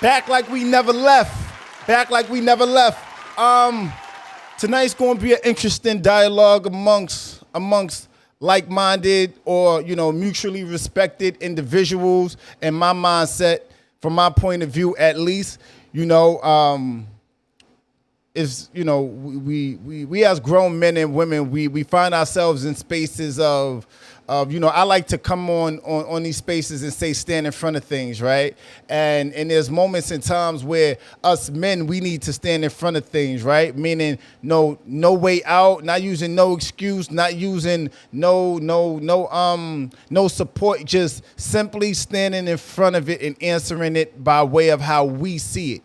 Back like we never left. Back like we never left. Tonight's going to be an interesting dialogue amongst like-minded or, mutually respected individuals. And my mindset, from my point of view at least, is, we as grown men and women, we find ourselves in spaces of I like to come on these spaces and say stand in front of things, right? And there's moments and times where us men, we need to stand in front of things, right? Meaning no way out, not using no excuse, not using no support, just simply standing in front of it and answering it by way of how we see it.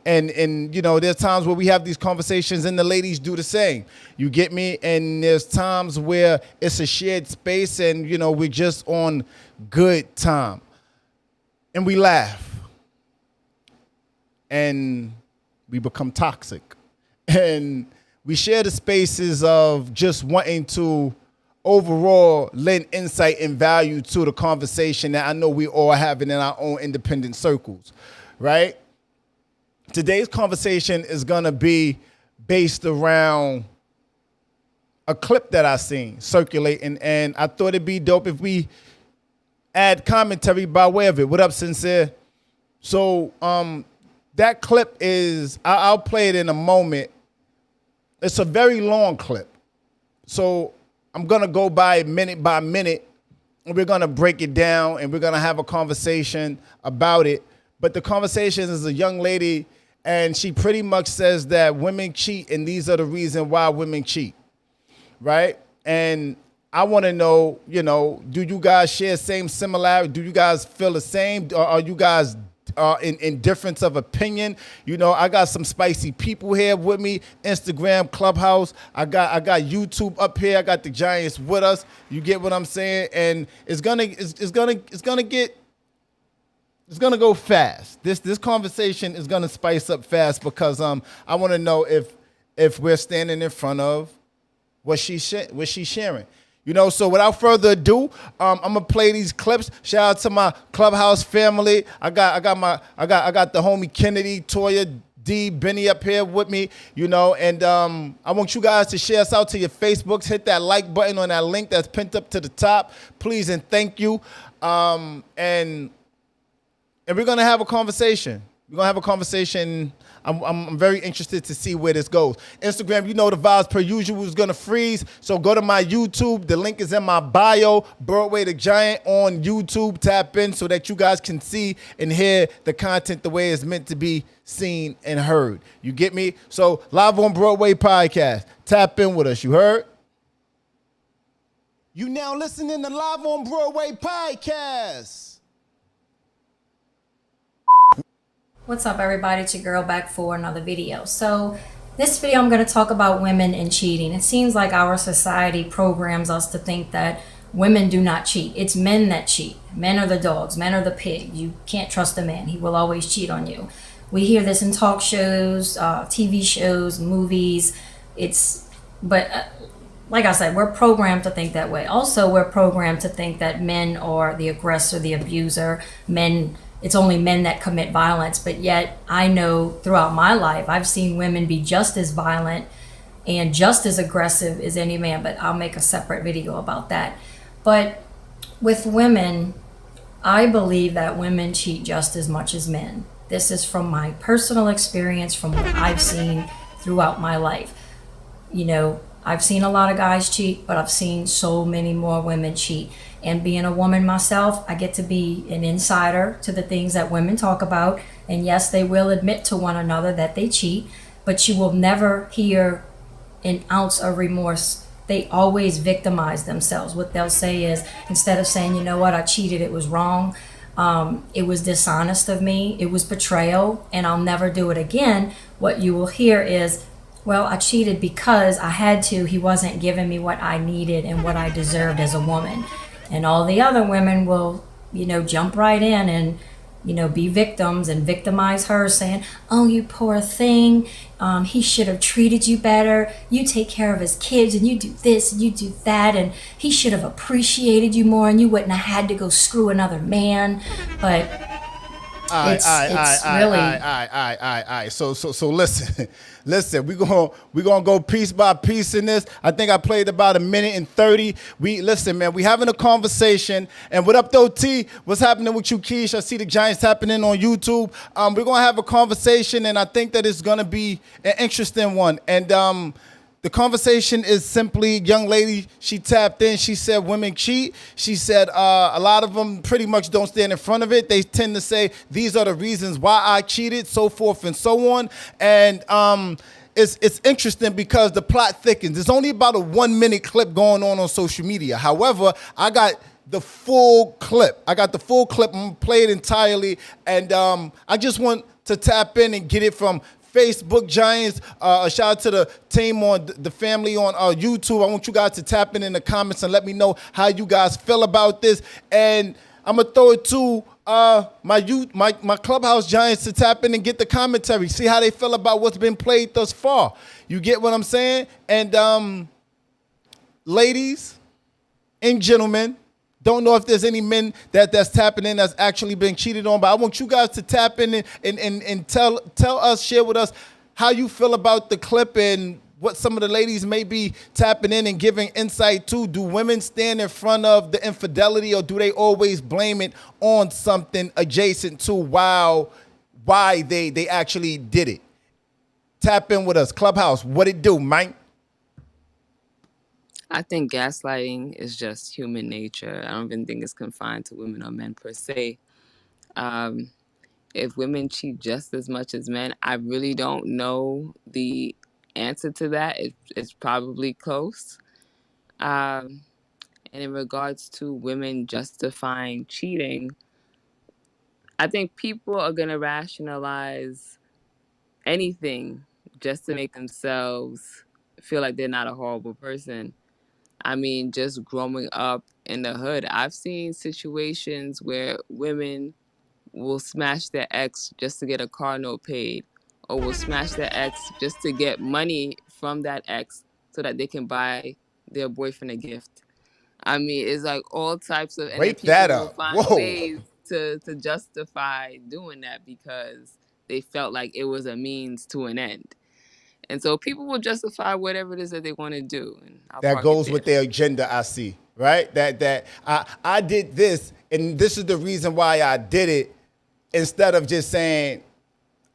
And there's times where we have these conversations and the ladies do the same. You get me? And there's times where it's a shared space and, we're just on good time. And we laugh. And we become toxic. And we share the spaces of just wanting to overall lend insight and value to the conversation that I know we all having in our own independent circles, right? Today's conversation is going to be based around a clip that I seen circulating, and I thought it'd be dope if we add commentary by way of it. What up, Sincere? So that clip is, I'll play it in a moment. It's a very long clip. So I'm going to go by minute, and we're going to break it down, and we're going to have a conversation about it. But the conversation is a young lady, and she pretty much says that women cheat, and these are the reasons why women cheat, right? And I want to know, do you guys share same similarity? Do you guys feel the same? Or are you guys in difference of opinion? I got some spicy people here with me. Instagram, Clubhouse. I got YouTube up here. I got the Giants with us. You get what I'm saying? And it's gonna go fast. This conversation is gonna spice up fast because I want to know if we're standing in front of what she's sharing. So without further ado, I'm gonna play these clips. Shout out to my Clubhouse family. I got the homie Kennedy, Toya, D, Benny up here with me, and I want you guys to share us out to your Facebooks. Hit that like button on that link that's pinned up to the top, please and thank you. And we're gonna have a conversation. I'm very interested to see where this goes. Instagram, the vibes per usual is gonna freeze. So go to my YouTube. The link is in my bio. Broadway the Giant on YouTube. Tap in so that you guys can see and hear the content the way it's meant to be seen and heard. You get me? So Live on Broadway podcast. Tap in with us. You heard? You now listening to Live on Broadway podcast. What's up, everybody? It's your girl back for another video. So this video I'm going to talk about women and cheating. It seems like our society programs us to think that women do not cheat. It's men that cheat. Men are the dogs. Men are the pig. You can't trust a man. He will always cheat on you. We hear this in talk shows, TV shows, movies. Like I said, we're programmed to think that way. Also, we're programmed to think that men are the aggressor, the abuser. It's only men that commit violence, but yet I know throughout my life, I've seen women be just as violent and just as aggressive as any man, but I'll make a separate video about that. But with women, I believe that women cheat just as much as men. This is from my personal experience, from what I've seen throughout my life. I've seen a lot of guys cheat, but I've seen so many more women cheat. And being a woman myself, I get to be an insider to the things that women talk about. And yes, they will admit to one another that they cheat, but you will never hear an ounce of remorse. They always victimize themselves. What they'll say is, instead of saying, you know what, I cheated, it was wrong, it was dishonest of me, it was betrayal, and I'll never do it again, what you will hear is, well, I cheated because I had to. He wasn't giving me what I needed and what I deserved as a woman. And all the other women will, jump right in and, be victims and victimize her, saying, oh, you poor thing. He should have treated you better. You take care of his kids and you do this and you do that. And he should have appreciated you more and you wouldn't have had to go screw another man. But All right, all right, all right, It's all right, all right, really, all right, all right, all right. So listen, listen. We gonna go piece by piece in this. I think I played about a minute and 30. We listen, man. We having a conversation. And what up, though, T? What's happening with you, Keish? I see the Giants happening on YouTube. We're gonna have a conversation, and I think that it's gonna be an interesting one. And the conversation is simply, young lady, she tapped in. She said women cheat. She said a lot of them pretty much don't stand in front of it. They tend to say, these are the reasons why I cheated, so forth and so on. And it's interesting because the plot thickens. There's only about a 1 minute clip going on social media. However, I got the full clip. I got the full clip. I'm gonna play it entirely. And I just want to tap in and get it from Facebook Giants. A shout out to the team on the family on YouTube. I want you guys to tap in the comments and let me know how you guys feel about this. And I'm gonna throw it to my clubhouse Giants to tap in and get the commentary. See how they feel about what's been played thus far. You get what I'm saying? And ladies and gentlemen, don't know if there's any men that's tapping in that's actually been cheated on, but I want you guys to tap in and tell us, share with us how you feel about the clip and what some of the ladies may be tapping in and giving insight to. Do women stand in front of the infidelity, or do they always blame it on something adjacent to why they actually did it? Tap in with us. Clubhouse, what it do, Mike? I think gaslighting is just human nature. I don't even think it's confined to women or men per se. Um, if women cheat just as much as men, I really don't know the answer to that. It's probably close. Um, and in regards to women justifying cheating, I think people are going to rationalize anything just to make themselves feel like they're not a horrible person. I mean, just growing up in the hood, I've seen situations where women will smash their ex just to get a car note paid, or will smash their ex just to get money from that ex so that they can buy their boyfriend a gift. I mean, it's like all types of, and then Rape that people will up. find Whoa. ways to justify doing that because they felt like it was a means to an end. And so people will justify whatever it is that they want to do. And I'll That park it goes there. with their agenda, I see, right? That I did this, and this is the reason why I did it, instead of just saying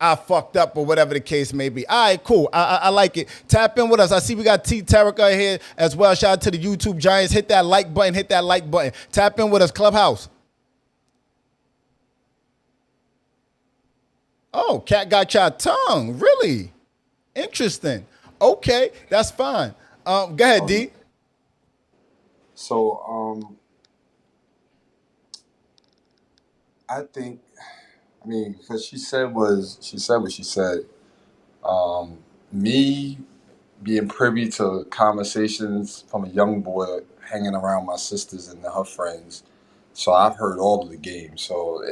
I fucked up or whatever the case may be. All right, cool. I like it. Tap in with us. I see we got T Terrica here as well. Shout out to the YouTube Giants. Hit that like button. Hit that like button. Tap in with us, Clubhouse. Oh, cat got your tongue. Really? Interesting. Okay, that's fine. Go ahead, D. So I think, I mean, because she said what she said. Me being privy to conversations from a young boy hanging around my sisters and her friends, so I've heard all of the games. So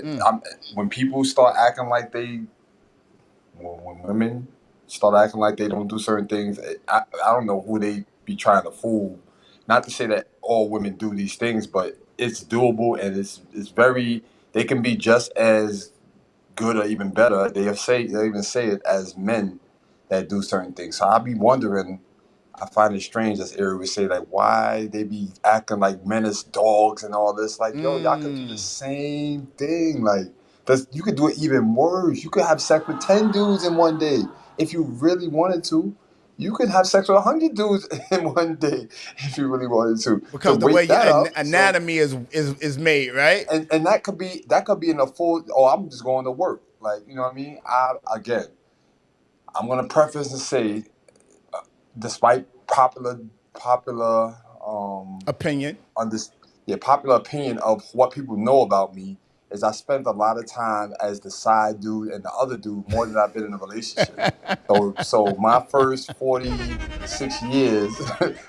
when people start acting like when women start acting like they don't do certain things, I don't know who they be trying to fool. Not to say that all women do these things, but it's doable, and it's very. They can be just as good or even better. They even say it as men that do certain things. So I be wondering. I find it strange, as Ari would say, like, why they be acting like men as dogs and all this. Like, yo, y'all could do the same thing. Like, you could do it even worse. You could have sex with 10 dudes in one day if you really wanted to. You could have sex with 100 dudes in one day if you really wanted to. To Because the way wake your that up. So, anatomy is made, right? and that could be in a full. Oh, I'm just going to work. Like, you know what I mean? I'm gonna preface and say, despite popular Opinion. on this popular opinion of what people know about me, is I spent a lot of time as the side dude and the other dude more than I've been in a relationship. So my first 46 years,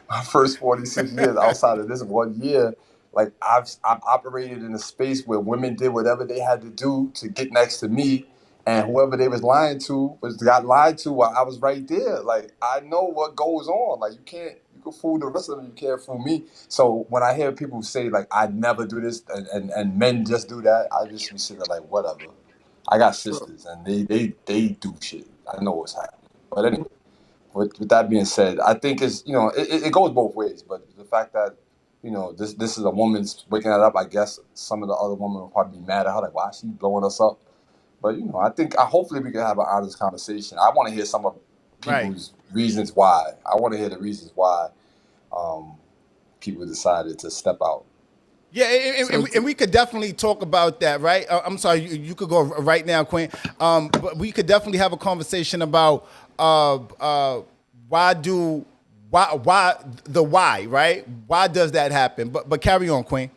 my first 46 years outside of this 1 year, like I've operated in a space where women did whatever they had to do to get next to me, and whoever they was lying to got lied to while I was right there. Like, I know what goes on. Like, you can fool the rest of them, you can't fool me. So when I hear people say like I never do this and men just do that, I just be sitting there like whatever. I got sisters, and they do shit. I know what's happening. But anyway, with that being said, I think it's, it goes both ways. But the fact that, this is a woman's waking that up, I guess some of the other women will probably be mad at her, like, why is she blowing us up? But I think hopefully we can have an honest conversation. I want to hear some of Right. people's reasons why. I want to hear the reasons why people decided to step out. Yeah, and we could definitely talk about that, right? I'm sorry, you could go right now, Quinn. But we could definitely have a conversation about why the why, right? Why does that happen? But carry on, Quinn.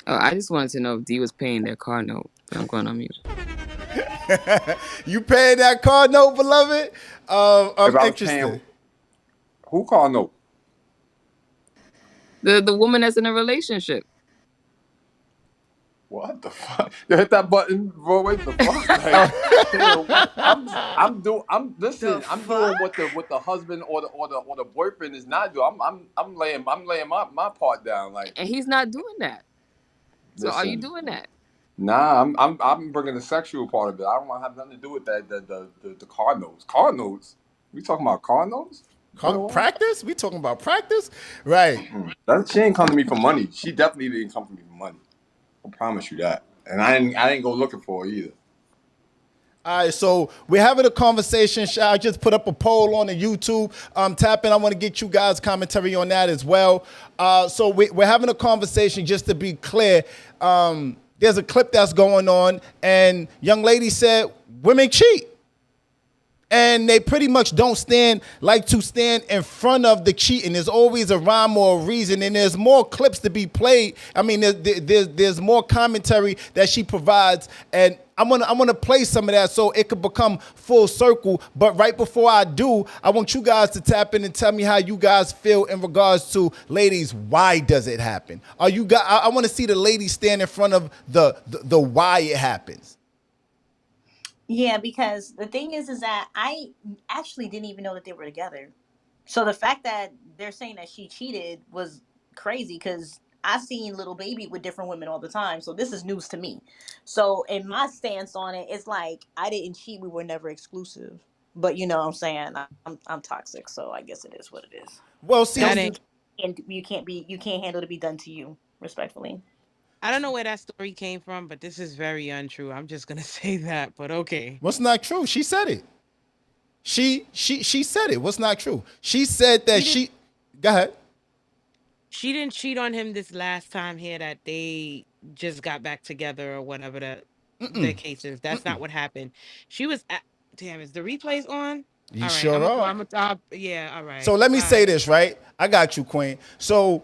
I just wanted to know if D was paying their car note. I'm going on mute. You paying that car note, beloved? If I was Interesting. paying, who called no? The woman that's in a relationship. What the fuck? You hit that button, Broadway. The fuck? Like, I'm doing what the husband or the boyfriend is not doing. I'm laying my part down. Like, And he's not doing that. So are you listen, doing that? Nah, I'm bringing the sexual part of it. I don't want to have nothing to do with that. The car notes. Car notes. We talking about car notes? Practice? We talking about practice? Right. She ain't come to me for money. She definitely didn't come to me for money. I promise you that. And I didn't go looking for her either. All right, so we're having a conversation. I just put up a poll on the YouTube. Tap in. I want to get you guys' commentary on that as well. So we're having a conversation, just to be clear. There's a clip that's going on, and young lady said women cheat. And they pretty much don't like to stand in front of the cheating. There's always a rhyme or a reason, and there's more clips to be played. I mean, there's more commentary that she provides, and I'm gonna play some of that so it could become full circle. But right before I do, I want you guys to tap in and tell me how you guys feel in regards to, ladies, why does it happen? I want to see the ladies stand in front of the why it happens. Yeah, because the thing is that I actually didn't even know that they were together. So the fact that they're saying that she cheated was crazy, because I've seen little baby with different women all the time. So this is news to me. So in my stance on it, it's like, I didn't cheat. We were never exclusive. But you know what I'm saying? I'm toxic, so I guess it is what it is. Well, see, You can't handle to be done to you, respectfully. I don't know where that story came from, but this is very untrue. I'm just gonna say that, but okay. what's not true? She said it. She said it. What's not true? She said that she. Go ahead. She didn't cheat on him this last time here that they just got back together or whatever the case is. That's not what happened. She was damn, is the replays on? You all right, sure are. I'm a top. Yeah, all right. So let me All say right. this, right? I got you, Queen. So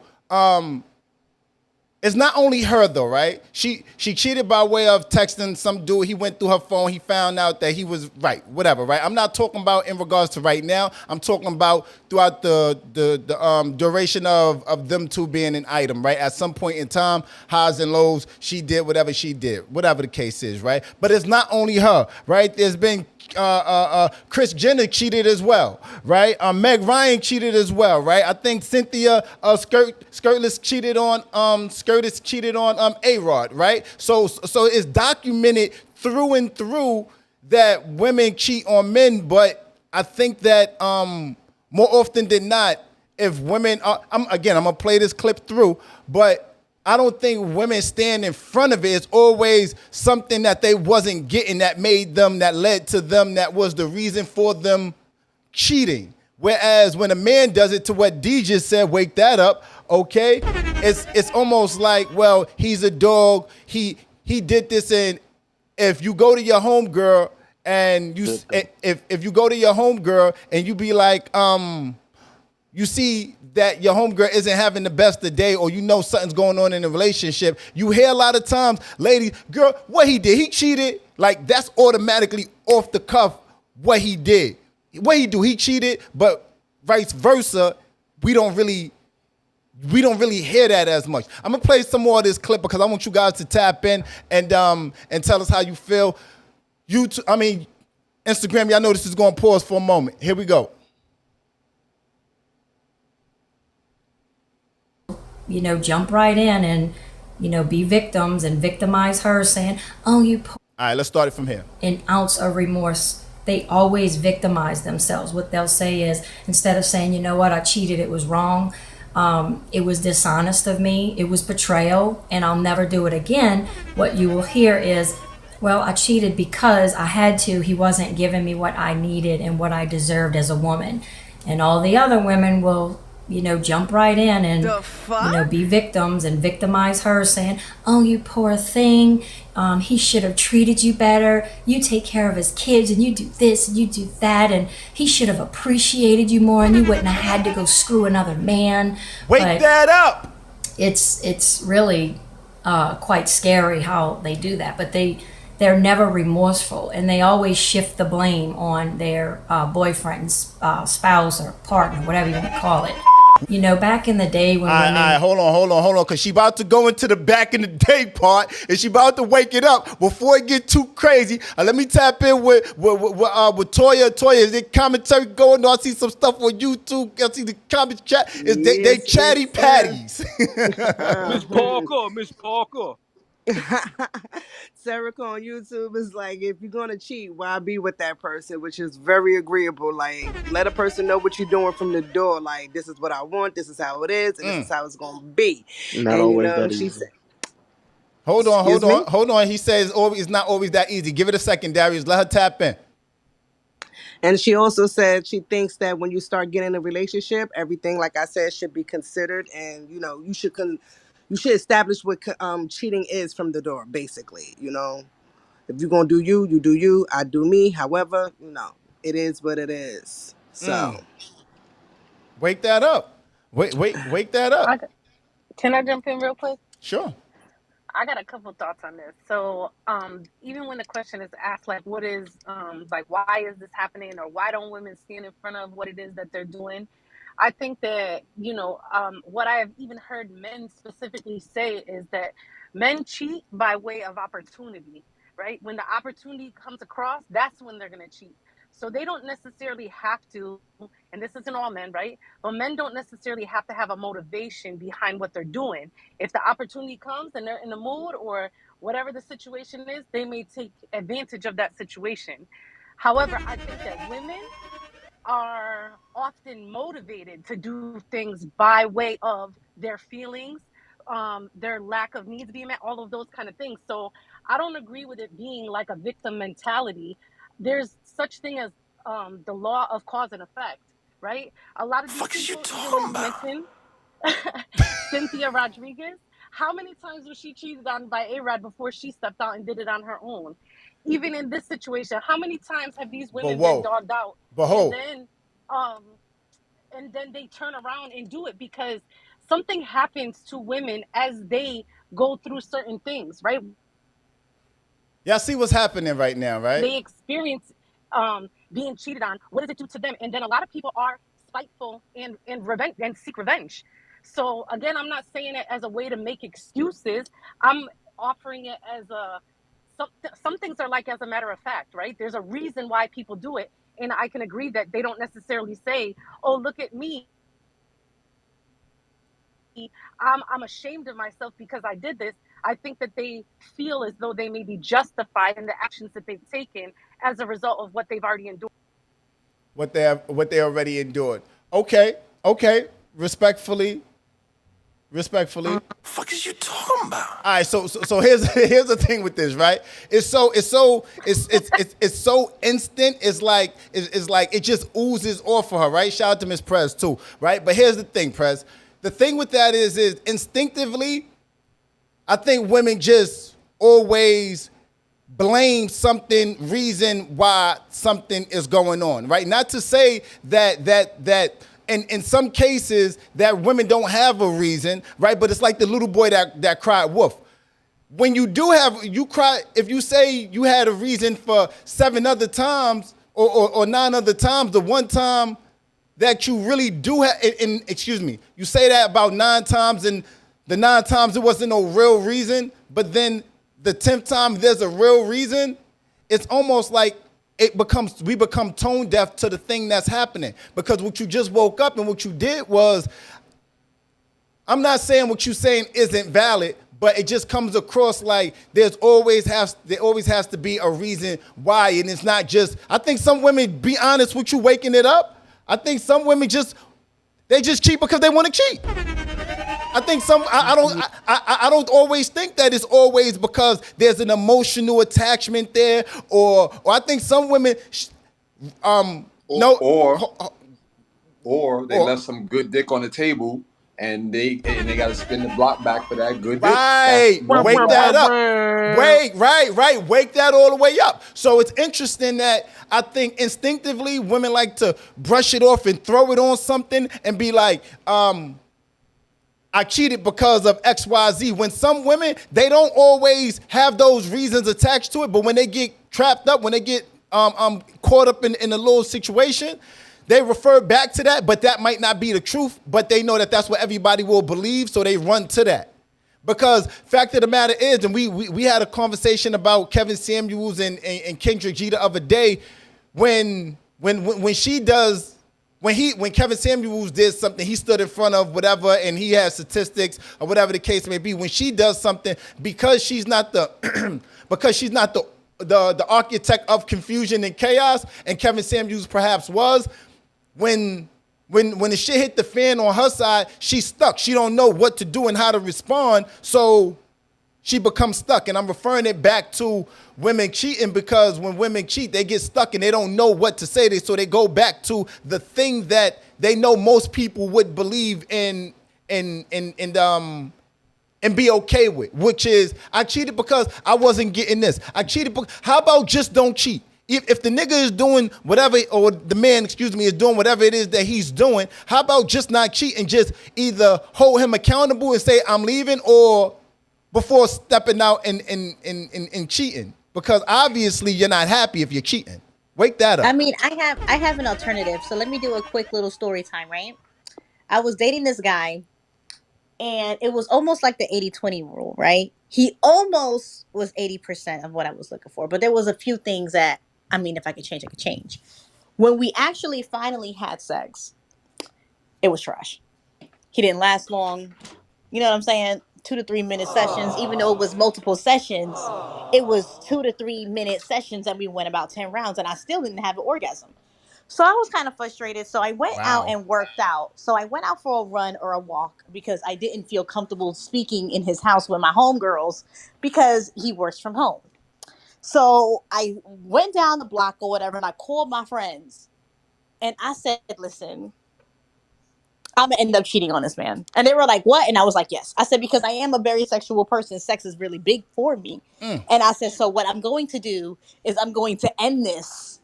it's not only her though, right? She cheated by way of texting some dude. He went through her phone. He found out that he was right, whatever, right? I'm not talking about in regards to right now. I'm talking about throughout the duration of them two being an item, right? At some point in time, highs and lows, she did whatever she did, whatever the case is, right? But it's not only her, right? There's been Kris Jenner cheated as well, right? Meg Ryan cheated as well, right? I think Cynthia Skirtless cheated on A-Rod, right? So it's documented through and through that women cheat on men, but I think that more often than not, if women are, I'm gonna play this clip through, but I don't think women stand in front of it. It's always something that they wasn't getting that made them, that led to them, that was the reason for them cheating. Whereas when a man does it, to what D just said, wake that up, okay? It's almost like, well, he's a dog. He did this, and if you go to your homegirl and if you go to your homegirl and you be like, you see that your homegirl isn't having the best of the day, or you know something's going on in the relationship, you hear a lot of times, ladies, girl, what he did, he cheated. Like, that's automatically off the cuff what he did. What he do, he cheated, but vice versa, we don't really hear that as much. I'm gonna play some more of this clip because I want you guys to tap in and tell us how you feel. Instagram, y'all know this is gonna pause for a moment. Here we go. Jump right in and, be victims and victimize her saying, oh, you. All All right, let's start it from here. An ounce of remorse. They always victimize themselves. What they'll say is, instead of saying, you know what, I cheated, it was wrong, it was dishonest of me, it was betrayal, and I'll never do it again, what you will hear is, well, I cheated because I had to. He wasn't giving me what I needed and what I deserved as a woman. And all the other women will, jump right in and, be victims and victimize her, saying, oh, you poor thing. He should have treated you better. You take care of his kids and you do this and you do that. And he should have appreciated you more and you wouldn't have had to go screw another man. Wake that up. It's really quite scary how they do that. But they're never remorseful, and they always shift the blame on their boyfriend, spouse, or partner, whatever you want to call it. Back in the day when women... All right, hold on, because she about to go into the back in the day part, and she about to wake it up. Before it get too crazy, let me tap in with Toya. Toya, is there commentary going on? I see some stuff on YouTube. I see the comment chat. They chatty patties. Miss Parker. Serica on YouTube is like, if you're gonna cheat, why be with that person? Which is very agreeable. Like, let a person know what you're doing from the door. Like, this is what I want, this is how it is, and this is how it's gonna be. Not always that easy. Hold on. He says it's not always that easy. Give it a second, Darius. Let her tap in. And she also said she thinks that when you start getting a relationship, everything, like I said, should be considered, and you should establish what cheating is from the door, basically. If you're going to do you, you do you, I do me. However, it is what it is. So. Wake that up. Wake that up. Can I jump in real quick? Sure. I got a couple thoughts on this. So, even when the question is asked, like, what is, why is this happening, or why don't women stand in front of what it is that they're doing? I think that, what I have even heard men specifically say is that men cheat by way of opportunity, right? When the opportunity comes across, that's when they're going to cheat. So they don't necessarily have to, and this isn't all men, right? But men don't necessarily have to have a motivation behind what they're doing. If the opportunity comes and they're in the mood or whatever the situation is, they may take advantage of that situation. However, I think that women are often motivated to do things by way of their feelings, their lack of needs being met, all of those kind of things. So I don't agree with it being like a victim mentality. There's such thing as the law of cause and effect, right? A lot of these people, even mentioned Cynthia Rodriguez. How many times was she cheated on by A-Rod before she stepped out and did it on her own? Even in this situation, how many times have these women been dogged out? And then they turn around and do it because something happens to women as they go through certain things, right? Y'all see what's happening right now, right? They experience being cheated on. What does it do to them? And then a lot of people are spiteful and revenge and seek revenge. So again, I'm not saying it as a way to make excuses. I'm offering it as some things are like as a matter of fact, right? There's a reason why people do it. And I can agree that they don't necessarily say, oh, look at me. I'm ashamed of myself because I did this. I think that they feel as though they may be justified in the actions that they've taken as a result of what they've already endured. What they already endured. Okay. Respectfully. Fuck is you talking about? All right, so here's the thing with this, right? It's so instant. It's like it just oozes off of her, right? Shout out to Miss Prez too, right? But here's the thing, Prez. The thing with that is instinctively, I think women just always blame reason why something is going on, right? Not to say that. And in some cases, that women don't have a reason, right? But it's like the little boy that cried wolf. When you cry, if you say you had a reason for 7 other times or 9 other times, the one time that you really do have, you say that about 9 times, and the 9 times it wasn't no real reason, but then the 10th time there's a real reason, it's almost like we become tone deaf to the thing that's happening. Because what you just woke up and what you did was, I'm not saying what you're saying isn't valid, but it just comes across like there always has to be a reason why, and it's not just. I think some women, be honest with you, waking it up. I think some women just cheat because they want to cheat. I think I don't always think that it's always because there's an emotional attachment there, or I think some women, or they left some good dick on the table and they got to spin the block back for that good dick. Right, wake that up. Right, wake that all the way up. So it's interesting that I think instinctively women like to brush it off and throw it on something and be like, I cheated because of X, Y, Z. When some women, they don't always have those reasons attached to it, but when they get trapped up, when they get caught up in a little situation, they refer back to that, but that might not be the truth, but they know that that's what everybody will believe, so they run to that. Because fact of the matter is, and we had a conversation about Kevin Samuels and Kendrick G the other day, when Kevin Samuels did something, he stood in front of whatever, and he has statistics or whatever the case may be. When she does something, because she's not the architect of confusion and chaos, and Kevin Samuels perhaps was, when the shit hit the fan on her side, she's stuck. She don't know what to do and how to respond, so she becomes stuck. And I'm referring it back to women cheating, because when women cheat, they get stuck and they don't know what to say. So they go back to the thing that they know most people would believe in and be okay with, which is, I cheated because I wasn't getting this. I cheated. How about just don't cheat? If the nigga is doing whatever, or the man, is doing whatever it is that he's doing, how about just not cheat and just either hold him accountable and say, I'm leaving, or before stepping out and cheating? Because obviously you're not happy if you're cheating. Wake that up. I mean, I have an alternative. So let me do a quick little story time, right? I was dating this guy, and it was almost like the 80-20 rule, right? He almost was 80% of what I was looking for, but there was a few things that, I mean, if I could change, I could change. When we actually finally had sex, it was trash. He didn't last long. You know what I'm saying? 2 to 3 minute sessions, even though it was multiple sessions, it was 2 to 3 minute sessions, and we went about 10 rounds, and I still didn't have an orgasm. So I was kind of frustrated. So I went out and worked out. So I went out for a run or a walk because I didn't feel comfortable speaking in his house with my homegirls because he works from home. So I went down the block or whatever, and I called my friends, and I said, listen, I'm going to end up cheating on this man. And they were like, what? And I was like, yes. I said, because I am a very sexual person. Sex is really big for me. And I said, so what I'm going to do is I'm going to end this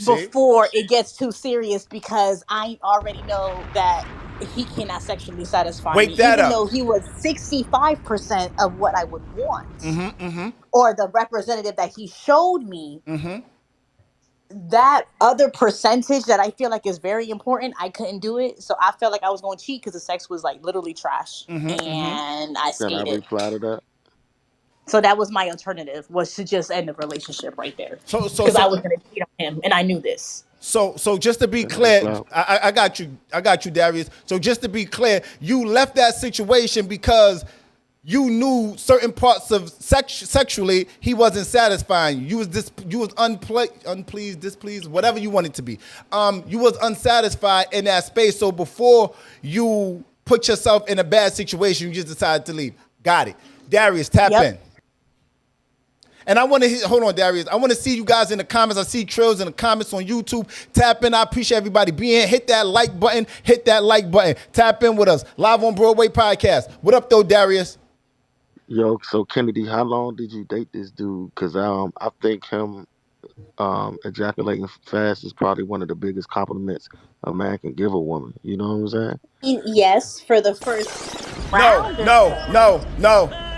before it gets too serious, because I already know that he cannot sexually satisfy me. Even though he was 65% of what I would want, or the representative that he showed me, that other percentage that I feel like is very important, I couldn't do it. So I felt like I was going to cheat because the sex was like literally trash, and I skated. Can I reply to that? So that was my alternative, was to just end the relationship right there. Because I was going to cheat on him, and I knew this. So just to be clear, I got you, Darius. So just to be clear, you left that situation because you knew certain parts of sexually he wasn't satisfying you. You was unpleased, displeased, whatever you wanted to be. You was unsatisfied in that space. So before you put yourself in a bad situation, you just decided to leave. Got it. Darius, tap in. And I want to hold on, Darius. I want to see you guys in the comments. I see trails in the comments on YouTube. Tap in. I appreciate everybody being here. Hit that like button. Tap in with us. Live on Broadway podcast. What up, though, Darius? Yo, so Kennedy, how long did you date this dude? Because I think him ejaculating fast is probably one of the biggest compliments a man can give a woman. You know what I'm saying? Yes, for the first round. No.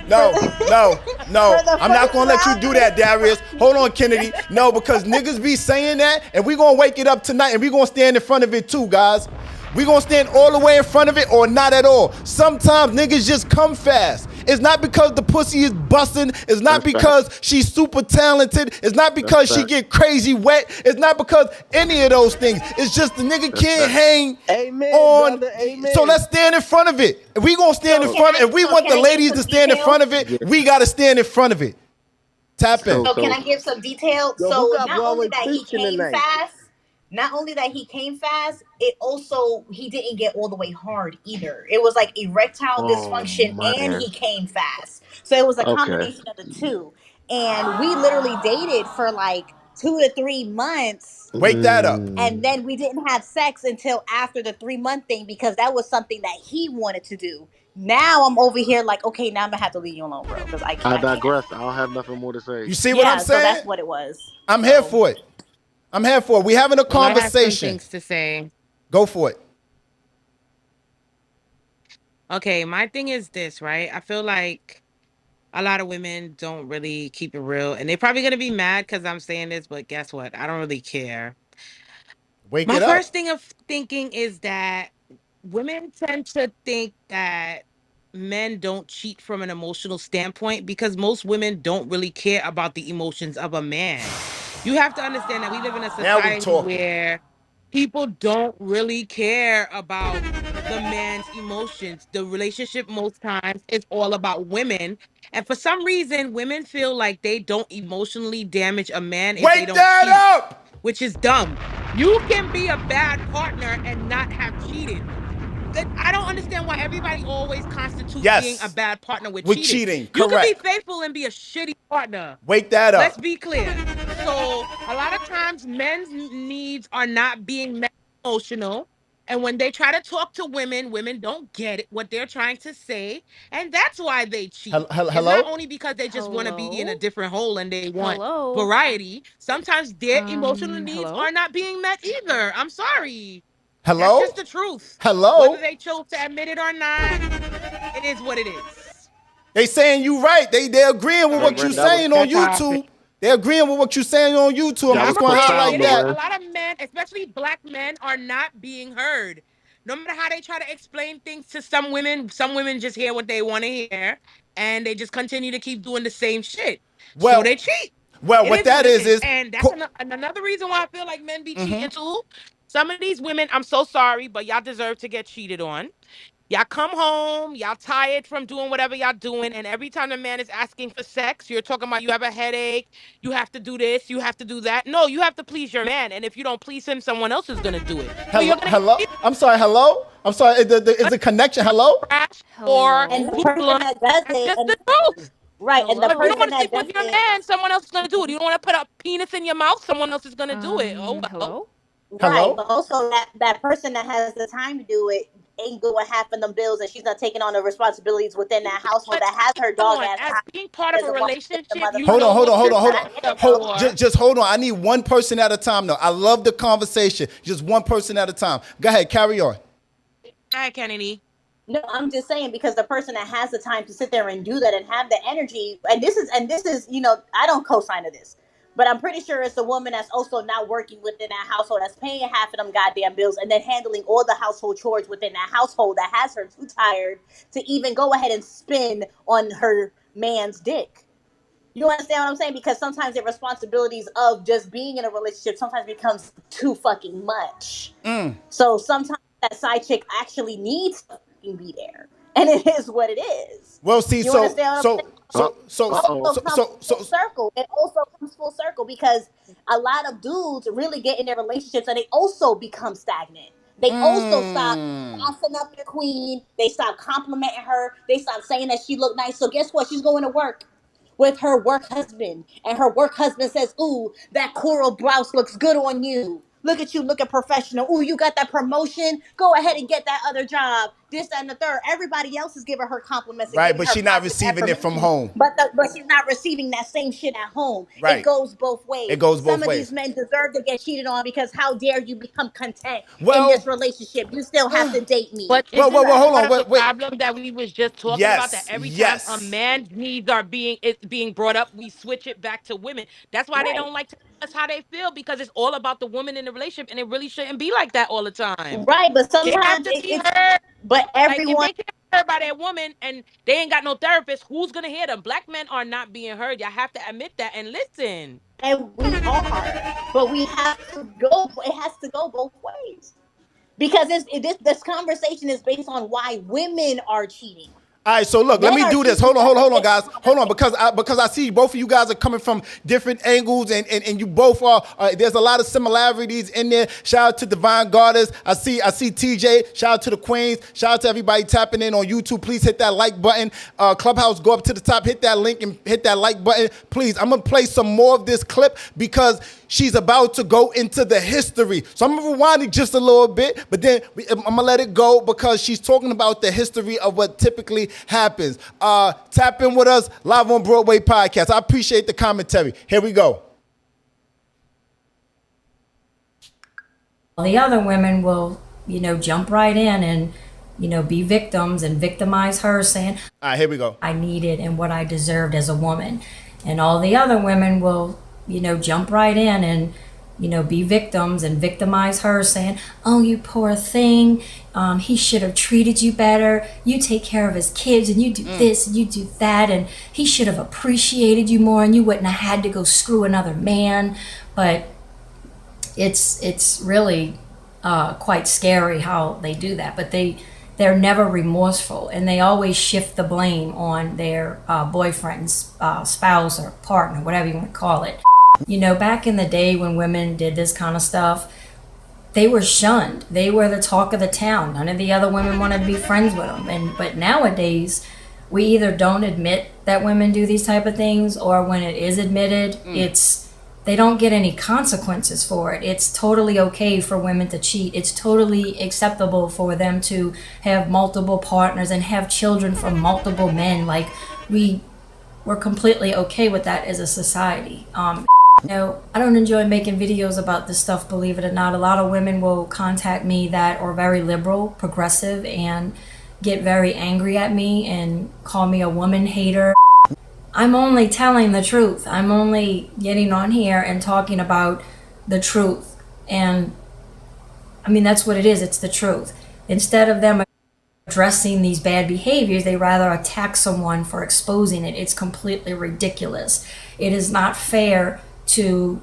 I'm not going to let you do that, Darius. Hold on, Kennedy. No, because niggas be saying that, and we going to wake it up tonight, and we going to stand in front of it too, guys. We going to stand all the way in front of it or not at all. Sometimes niggas just come fast. It's not because the pussy is busting. It's not That's fact. because she's super talented. It's not That's because she fact. get crazy wet. It's not because any of those things. It's just the nigga That's can't fact. hang Amen, on. brother. So Amen. let's stand in front of it. If we gonna stand So in So can front, I if we so want can the I give ladies to some stand in front details? of it, yeah. we gotta stand in front of it. Tap in. So So can so I give some detail? Yo, who So got not only Broadway that he preaching came tonight? fast, not only that he came fast, it also he didn't get all the way hard either. It was like erectile oh dysfunction and man. he came fast. So it was a Okay. combination of the two. And we literally dated for like 2 to 3 months, Wake that up. and Mm, then we didn't have sex until after the 3 month thing because that was something that he wanted to do. Now I'm over here like, okay, now I'm gonna have to leave you alone, bro, because I I can't. digress. I don't have nothing more to say. You see what I'm Yeah, so saying? that's what it was. I'm here So for it. I'm here for it. We having a Well, I have some conversation. things to say. Go for it. Okay, my thing is this, right? I feel like a lot of women don't really keep it real, and they're probably gonna be mad because I'm saying this, but guess what? I don't really care. Wake My it up. first thing of thinking is that women tend to think that men don't cheat from an emotional standpoint because most women don't really care about the emotions of a man. You have to understand that we live in a Now we society talking. where people don't really care about the man's emotions. The relationship most times is all about women. And for some reason, women feel like they don't emotionally damage a man if they Wake don't that cheat, up. which is dumb. You can be a bad partner and not have cheated. I don't understand why everybody always constitutes being a Yes. bad partner with With cheating. cheating. You can be Correct. faithful and be a shitty partner. Wake that Let's up. be clear. So a lot of times men's needs are not being met emotional. And when they try to talk to women, women don't get it, what they're trying to say. And that's why they cheat. It's not Hello? only because they just want to be in a Hello? different hole and they want Hello? variety. Sometimes their emotional needs Hello? are not being met either. I'm sorry. That's Hello? just the truth. Whether Hello? they chose to admit it or not, it is what it is. They saying you right. They agreeing with Hey, what you Ren, So that was saying on that's how I feel. YouTube. They agreeing with what you saying on YouTube. I'm that I'm just was gonna agreeing with highlight profound, it. though, that. A Ren. lot of men, especially black men, are not being heard. No matter how they try to explain things to some women just hear what they want to hear and they just continue to keep doing the same shit. So Well, they cheat. well, It what is what that it is. is And that's another reason why I feel like men be cheating too. Some of these women, I'm so sorry, but y'all deserve to get cheated on. Y'all come home, y'all tired from doing whatever y'all doing, and every time the man is asking for sex, you're talking about you have a headache, you have to do this, you have to do that. No, you have to please your man, and if you don't please him, someone else is gonna do it. So hello, you're gonna hello. I'm sorry. Hello. I'm sorry. Is the connection? Hello. crash or and the Hello? do person blunt. that does That's it, just and the truth. right, and the So if you don't person want Hello? to that sleep does with your it, man, someone else is gonna do it. You don't want to put a penis in your mouth, someone else is gonna do it. Oh well. Hello? right, Hello. but also that person that has the time to do it ain't doing half of them bills, and she's not taking on the responsibilities within that household But that has her come dog on, ass as time. being part of There's a a woman with the relationship, you Hold motherfucking on. know Hold what on. Hold you're on. Hold on. signing up for. Just hold on. I need one person at a time. though. I love the conversation. Just one person at a time. Go ahead. Carry on. Hi, Kennedy. No, I'm just saying because the person that has the time to sit there and do that and have the energy, and this is, I don't co-sign to this, but I'm pretty sure it's a woman that's also not working within that household that's paying half of them goddamn bills and then handling all the household chores within that household that has her too tired to even go ahead and spin on her man's dick. You understand what I'm saying? Because sometimes the responsibilities of just being in a relationship sometimes becomes too fucking much. So sometimes that side chick actually needs to fucking be there, and it is what it is. Well, see, You understand what I'm saying? Uh oh. Also comes full circle. It also comes full circle because a lot of dudes really get in their relationships and they also become stagnant. They also stop gassing up the queen. They stop complimenting her. They stop saying that she look nice. So guess what? She's going to work with her work husband, and her work husband says, "Ooh, that coral blouse looks good on you. Look at you looking professional. Ooh, you got that promotion. Go ahead and get that other job. This, that, and the third." Everybody else is giving her compliments and Right, giving but her she not positive receiving it from affirmation, home. but she's not receiving that same shit at home. It Right. goes both It ways. goes Some both of these ways. men deserve to get cheated on because how dare you become content in Well, this relationship? You still have to date me. But isn't well, that hold part on. of the Wait. problem that we was just talking about? That Yes. every time a Yes. man's needs are being brought up, we switch it back to women. That's why they Right. don't like to tell us how they feel because it's all about the woman in the relationship, and it really shouldn't be like that all the time. Right. But They have sometimes to be it's heard. but Like if they everyone can't heard by that woman and they ain't got no therapist, who's gonna hear them? Black men are not being heard. Y'all have to admit that and listen. And we are, but we have to go. It has to go both ways because this conversation is based on why women are cheating. All right, so look, let Men me are do this. cheating Hold on, because guys. Hold on, because I see both of you guys are coming from different angles, and you both are. There's a lot of similarities in there. Shout out to Divine Goddess. I see TJ. Shout out to the Queens. Shout out to everybody tapping in on YouTube. Please hit that like button. Clubhouse, go up to the top, hit that link, and hit that like button. Please, I'm gonna play some more of this clip because she's about to go into the history. So I'm gonna rewind it just a little bit, but then I'm gonna let it go because she's talking about the history of what typically happens. Tap in with us live on Broadway podcast. I appreciate the commentary. Here we go. The other women will, jump right in and, be victims and victimize her, saying, All right, here we go. I needed and what I deserved as a woman. And all the other women will, jump right in and, be victims and victimize her, saying, oh, you poor thing. He should have treated you better. You take care of his kids and you do this and you do that. And he should have appreciated you more and you wouldn't have had to go screw another man. But it's really quite scary how they do that. But they're never remorseful, and they always shift the blame on their boyfriend, spouse, or partner, whatever you want to call it. Back in the day when women did this kind of stuff, they were shunned. They were the talk of the town. None of the other women wanted to be friends with them. But nowadays, we either don't admit that women do these type of things, or when it is admitted, they don't get any consequences for it. It's totally okay for women to cheat. It's totally acceptable for them to have multiple partners and have children from multiple men. Like, we're completely okay with that as a society. I don't enjoy making videos about this stuff, believe it or not. A lot of women will contact me that are very liberal, progressive, and get very angry at me and call me a woman hater. I'm only telling the truth. I'm only getting on here and talking about the truth. And I mean, that's what it is. It's the truth. Instead of them addressing these bad behaviors, they rather attack someone for exposing it. It's completely ridiculous. It is not fair to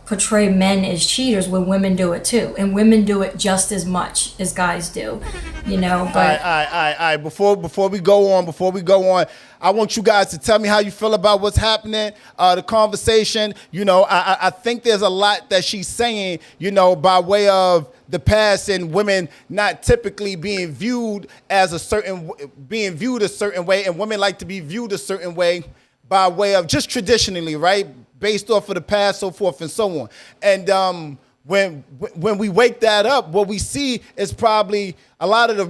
portray men as cheaters when women do it too, and women do it just as much as guys do, But All right. Before we go on, I want you guys to tell me how you feel about what's happening, the conversation. I think there's a lot that she's saying, by way of the past and women not typically being viewed a certain way, and women like to be viewed a certain way by way of just traditionally, right? Based off of the past, so forth and so on. And when we wake that up, what we see is probably a lot of the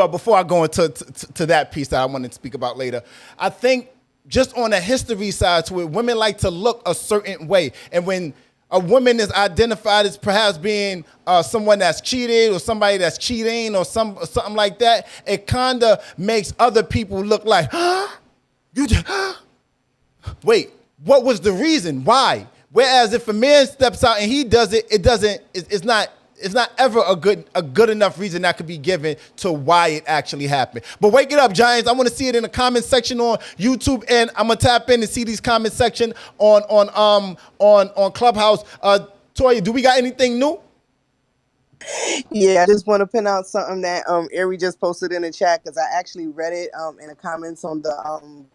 before I go into to that piece that I want to speak about later, I think just on the history side to it, women like to look a certain way. And when a woman is identified as perhaps being someone that's cheated or somebody that's cheating or something like that, it kind of makes other people look like, wait, what was the reason? Why? Whereas if a man steps out and he does it, it's not ever a good enough reason that could be given to why it actually happened. But wake it up, Giants. I want to see it in the comment section on YouTube, and I'm gonna tap in and see these comment section on Clubhouse. Toya, do we got anything new? Yeah, I just want to pin out something that Ari just posted in the chat because I actually read it in the comments on the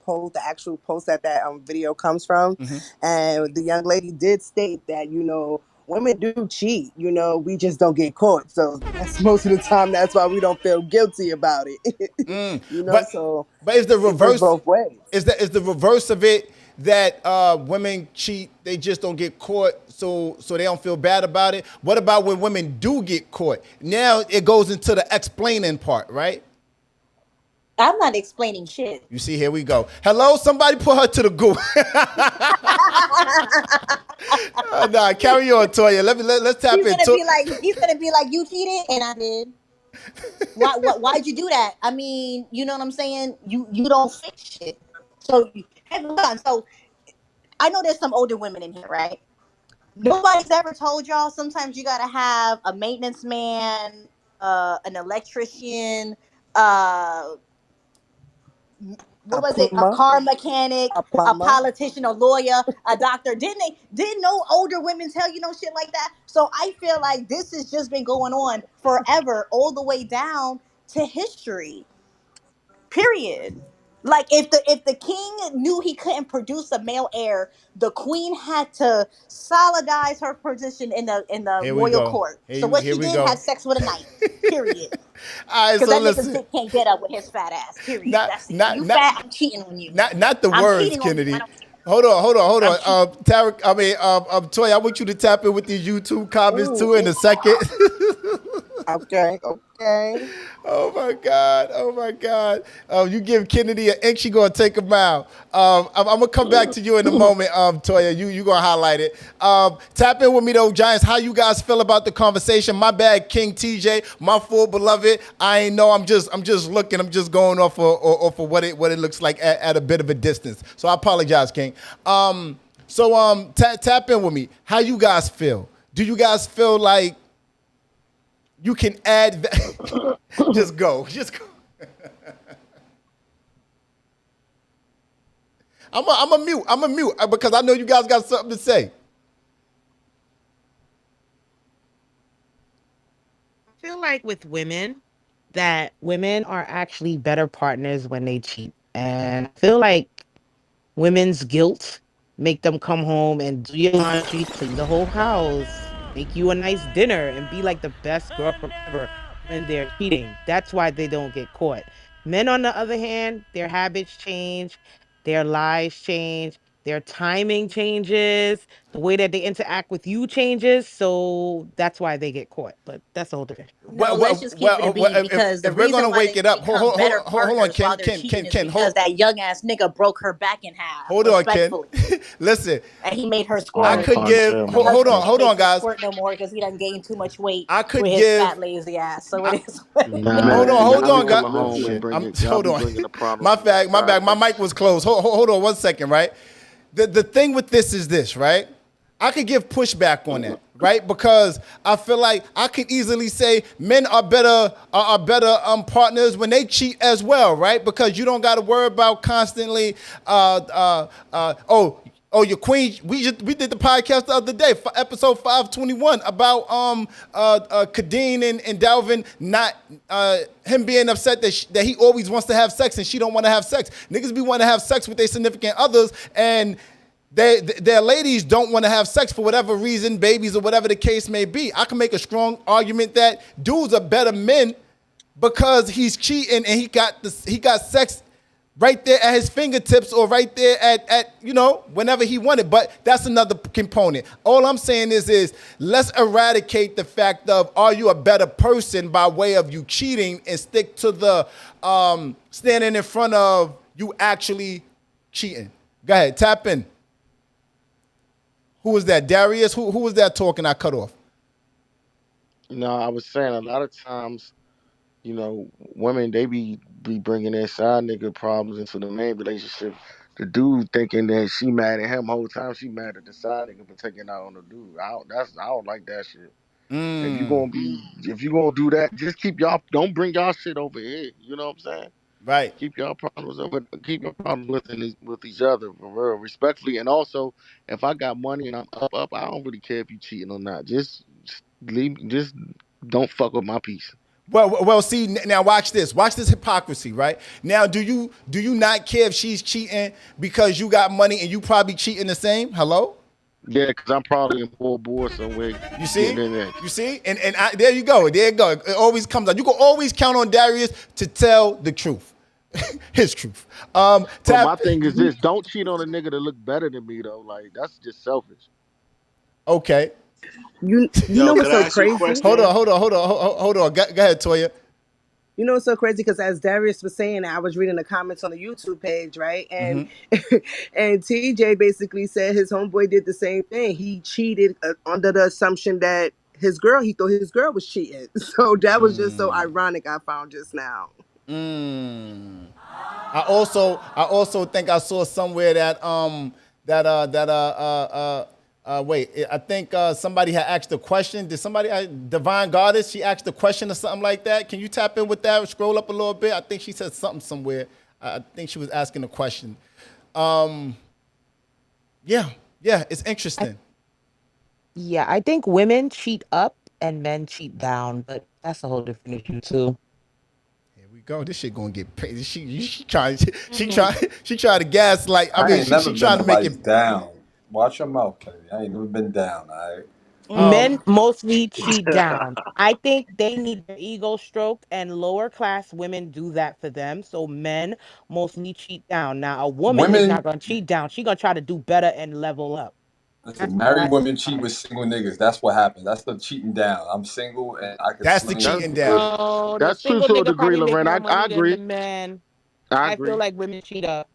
post, the actual post that video comes from, and the young lady did state that women do cheat, we just don't get caught. So that's most of the time. That's why we don't feel guilty about it. But is the reverse both ways? Is the reverse of it that women cheat, they just don't get caught, so they don't feel bad about it? What about when women do get caught? Now it goes into the explaining part, right? I'm not explaining shit. You see, here we go. Hello, somebody put her to the goo. Nah, carry on, Toya. Let's tap into. He's gonna be like, you cheated, and I did. Why'd you do that? I mean, you know what I'm saying? You don't fix shit. So so I know there's some older women in here, right? Nobody's ever told y'all sometimes you gotta have a maintenance man an electrician, uh, A what was it? A plumber, car mechanic, a a plumber. politician, a lawyer, a doctor. Didn't no older women tell you no shit like that? So I feel like this has just been going on forever, all the way down to history. Period. Like if the king knew he couldn't produce a male heir, the queen had to solidize her position in the Here we royal go. court. So what Here she we did, go. had sex with a knight. Period. All right, Because so that nigga's listen. dick can't get up with his fat ass. Period. Not That's it. not You not fat, I'm cheating on you. not the I'm words, cheating on you. I Kennedy. don't care. Hold I'm on. cheating. Tarek, Toy, I want you to tap in with these YouTube comments Ooh, too in ooh. a second. Okay, okay. Oh my God. Oh my God. You give Kennedy an inch, she gonna take a mile. I'm gonna come back to you in a moment, Toya. You gonna highlight it. Tap in with me though, Giants. How you guys feel about the conversation? My bad, King TJ, my full beloved. I ain't know. I'm just looking. I'm just going off of what it looks like at a bit of a distance. So I apologize, King. Tap in with me. How you guys feel? Do you guys feel like you can add? Just go. Just go. I'm a mute. I'm a mute because I know you guys got something to say. I feel like with women, that women are actually better partners when they cheat. And I feel like women's guilt make them come home and do your laundry, clean the whole house, make you a nice dinner, and be like the best girlfriend ever when they're cheating. That's why they don't get caught. Men, on the other hand, their habits change, their lives change, their timing changes, the way that they interact with you changes. So that's why they get caught. But that's a whole different. No, let's just keep it a bean because the If we're reason gonna why wake they it up, become better hold on, partners while they're cheating is Ken, because that young ass nigga broke her back in half, hold on, Ken. respectfully. Listen, And he made her I Oh, squirt. could give. unfair, Her man. husband ain't Hold make on, her guys. squirt no more because he done gained too much weight I could with his give. fat lazy ass. So it is what it Nah, is. Hold y'all on, be guys. coming home and bringing y'all Hold be on. bringing the problems from your My side bad. My niggas. mic was closed. Hold on 1 second, right? The thing with this is this, right? I could give pushback on that, right? Because I feel like I could easily say men are better partners when they cheat as well, right? Because you don't got to worry about constantly your queen. We did the podcast the other day, for episode 521, about Kadeen and Dalvin not him being upset that he always wants to have sex and she don't want to have sex. Niggas be want to have sex with their significant others, and their ladies don't want to have sex for whatever reason, babies or whatever the case may be. I can make a strong argument that dudes are better men because he's cheating and he got sex right there at his fingertips or right there at whenever he wanted. But that's another component. All I'm saying is let's eradicate the fact of, are you a better person by way of you cheating, and stick to the standing in front of you actually cheating. Go ahead, tap in. Who was that? Darius? Who was that talking? I cut off. No, I was saying a lot of times, women they be bringing their side nigga problems into the main relationship. The dude thinking that she mad at him whole time, she mad at the side nigga for taking out on the dude. I don't like that shit. If you gonna do that, just don't bring y'all shit over here. You know what I'm saying? Right. Keep your problems with each other for real, respectfully. And also, if I got money and I'm up, I don't really care if you cheating or not. Just leave. Just don't fuck with my peace. Well. See now, watch this. Watch this hypocrisy, right? Now, do you not care if she's cheating because you got money and you probably cheating the same? Hello. Yeah, because I'm probably in full board somewhere You see? getting in there. You see? There you go. There you go. It always comes out. You can always count on Darius to tell the truth. His truth. But my Tap. thing is this: don't cheat on a nigga that look better than me though. Like that's just selfish. Okay. You Yo, know could what's I so ask you a crazy? question? Hold on. Go ahead, Toya. You know what's so crazy? Because as Darius was saying, I was reading the comments on the YouTube page, right? And and TJ basically said his homeboy did the same thing. He cheated under the assumption that he thought his girl was cheating. So that was just so ironic. I found just now. I also think I saw somewhere that Wait, I think somebody had asked a question. Did somebody, Divine Goddess, she asked a question or something like that? Can you tap in with that? Scroll up a little bit. I think she said something somewhere. I think she was asking a question. Yeah, it's interesting. Yeah, I think women cheat up and men cheat down, but that's a whole different issue too. Here we go. This shit gonna get crazy. She trying to gaslight. I I mean, ain't never she been trying to make it. nobody's down. Watch your mouth, Kennedy. I ain't never been down. All right. Men mostly cheat down. I think they need their ego stroked, and lower class women do that for them. So men mostly cheat down. Now, a woman is not Women, gonna cheat down. She gonna try to do better and level up. listen, That's what I married think women cheat about with it. single niggas. That's what happens. That's the cheating down. I'm single and I could That's the sling That's cheating it. down. No, the that's true single to a nigga degree, probably make Lorraine. more I money than the agree. man. I I feel agree like women cheat up.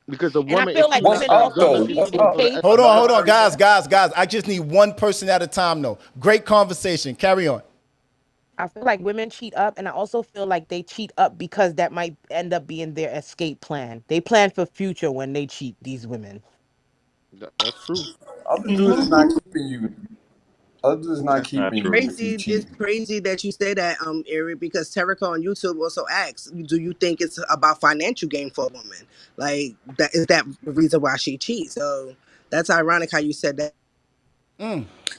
because the And I woman, feel if like she's What's not women that up also good though? looking, cheat What's she's in gonna up? go the case. extra Hold on, mile. guys. I just need one person at a time, though. Great conversation. Carry on. I feel like women cheat up, and I also feel like they cheat up because that might end up being their escape plan. They plan for future when they cheat, these women. That's true. Other dudes is not Mhm. keeping you. Other dudes is not That's not keeping true. you if you Crazy. It's cheating. crazy that you say that, Eric, because Terica on YouTube also asks, do you think it's about financial gain for a woman? Like, that is that the reason why she cheats? So that's ironic how you said that.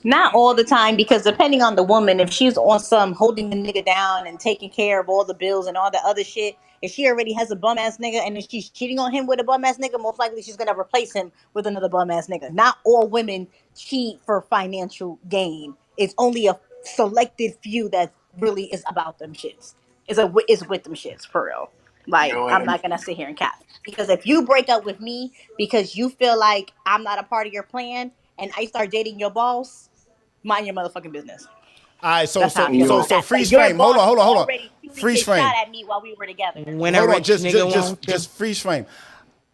Not all the time, because depending on the woman, if she's on some holding the nigga down and taking care of all the bills and all the other shit, if she already has a bum ass nigga and then she's cheating on him with a bum ass nigga, most likely she's gonna replace him with another bum ass nigga. Not all women cheat for financial gain. It's only a selected few that really is about them shits. Is with them shits for real. Like, I'm not gonna sit here and cap, because if you break up with me because you feel like I'm not a part of your plan and I start dating your boss, mind your motherfucking business. All right, so That's how I so feel so about so that. freeze But your frame. boss was Hold on. already shooting Freeze his shot frame. at me while we were together. When a Hold on. rich nigga wants you. Just freeze frame.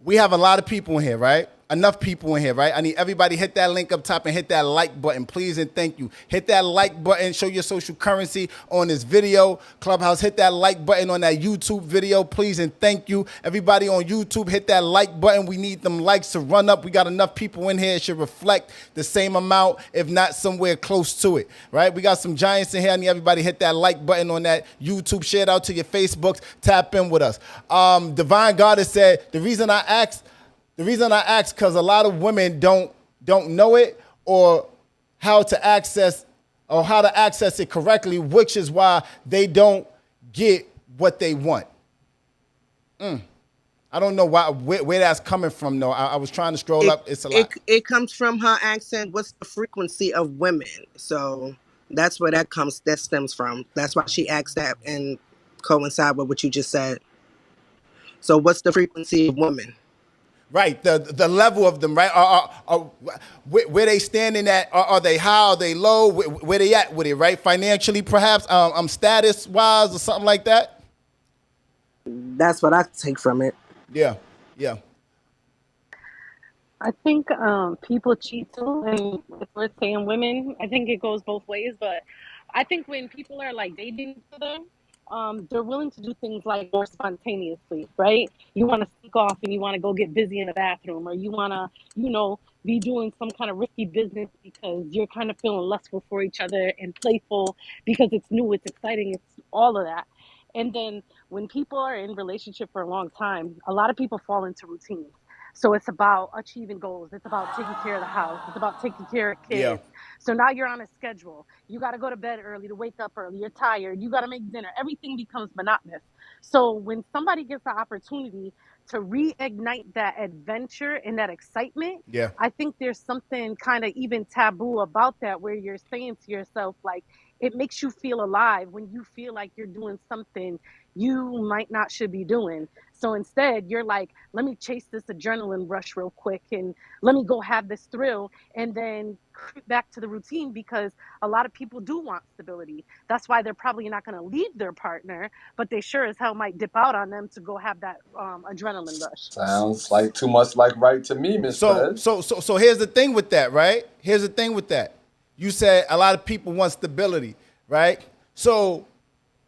We have a lot of people in here, right? Enough people in here, right? I need everybody hit that link up top and hit that like button, please and thank you. Hit that like button, show your social currency on this video. Clubhouse, hit that like button on that YouTube video, please and thank you. Everybody on YouTube, hit that like button. We need them likes to run up. We got enough people in here. It should reflect the same amount, if not somewhere close to it, right? We got some giants in here. I need everybody hit that like button on that YouTube. Share it out to your Facebooks. Tap in with us. Divine Goddess said, the reason I asked, because a lot of women don't know it or how to access it correctly, which is why they don't get what they want. I don't know where that's coming from though. I was trying to scroll up. It's a lot. It comes from her accent. What's the frequency of women? So that's where that stems from. That's why she asked that and coincide with what you just said. So what's the frequency of women? Right, the level of them, right? Where they standing at? Are they high? Are they low? Where they at with it, right? Financially, perhaps, status wise, or something like that. That's what I take from it. Yeah. I think people cheat too, and if we're saying women, I think it goes both ways. But I think when people are like dating each other, they're willing to do things like more spontaneously, right? You want to sneak off and you want to go get busy in the bathroom, or you want to, be doing some kind of risky business because you're kind of feeling lustful for each other and playful because it's new, it's exciting, it's all of that. And then when people are in relationship for a long time, a lot of people fall into routines. So it's about achieving goals. It's about taking care of the house. It's about taking care of Yeah. kids. So now you're on a schedule. You got to go to bed early to wake up early. You're tired. You got to make dinner. Everything becomes monotonous. So when somebody gets the opportunity to reignite that adventure and that excitement, Yeah. I think there's something kind of even taboo about that, where you're saying to yourself, like, it makes you feel alive when you feel like you're doing something you might not should be doing. So instead, you're like, let me chase this adrenaline rush real quick and let me go have this thrill and then creep back to the routine, because a lot of people do want stability. That's why they're probably not going to leave their partner, but they sure as hell might dip out on them to go have that adrenaline rush. Sounds like too much like right to me, Miss So Fred. here's the thing with that, right? Here's the thing with that. You said a lot of people want stability, right? So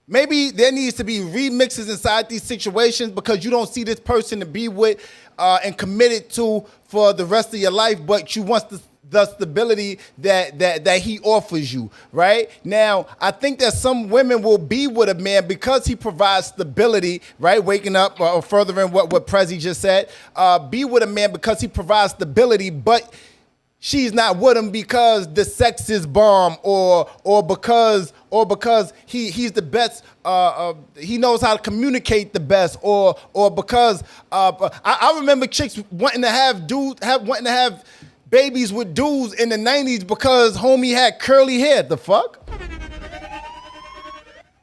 maybe there needs to be remixes inside these situations because you don't see this person to be with and committed to for the rest of your life, but you want the stability that he offers you, right? Now, I think that some women will be with a man because he provides stability, right? Waking up, or furthering what Prezi just said, be with a man because he provides stability, but she's not with him because the sex is bomb, or because he's the best. He knows how to communicate the best, or because I remember chicks wanting to have babies with dudes in the 90s because homie had curly hair. The fuck?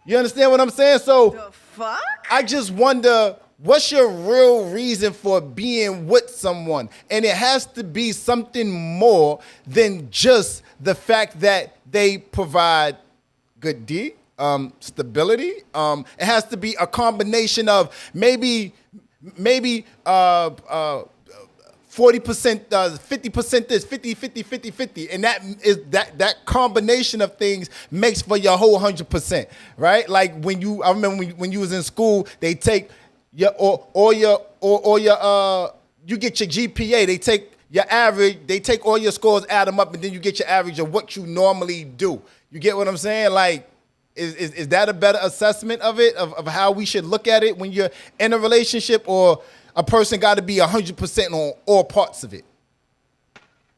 You understand what I'm saying? So The fuck? I just wonder, what's your real reason for being with someone? And it has to be something more than just the fact that they provide good D, stability. It has to be a combination of maybe 40%, 50% this, 50. And that combination of things makes for your whole 100%, right? Like I remember when you was in school, they take you get your GPA, they take your average, they take all your scores, add them up, and then you get your average of what you normally do. You get what I'm saying? Like, is that a better assessment of it, of how we should look at it when you're in a relationship, or a person got to be 100% on all parts of it?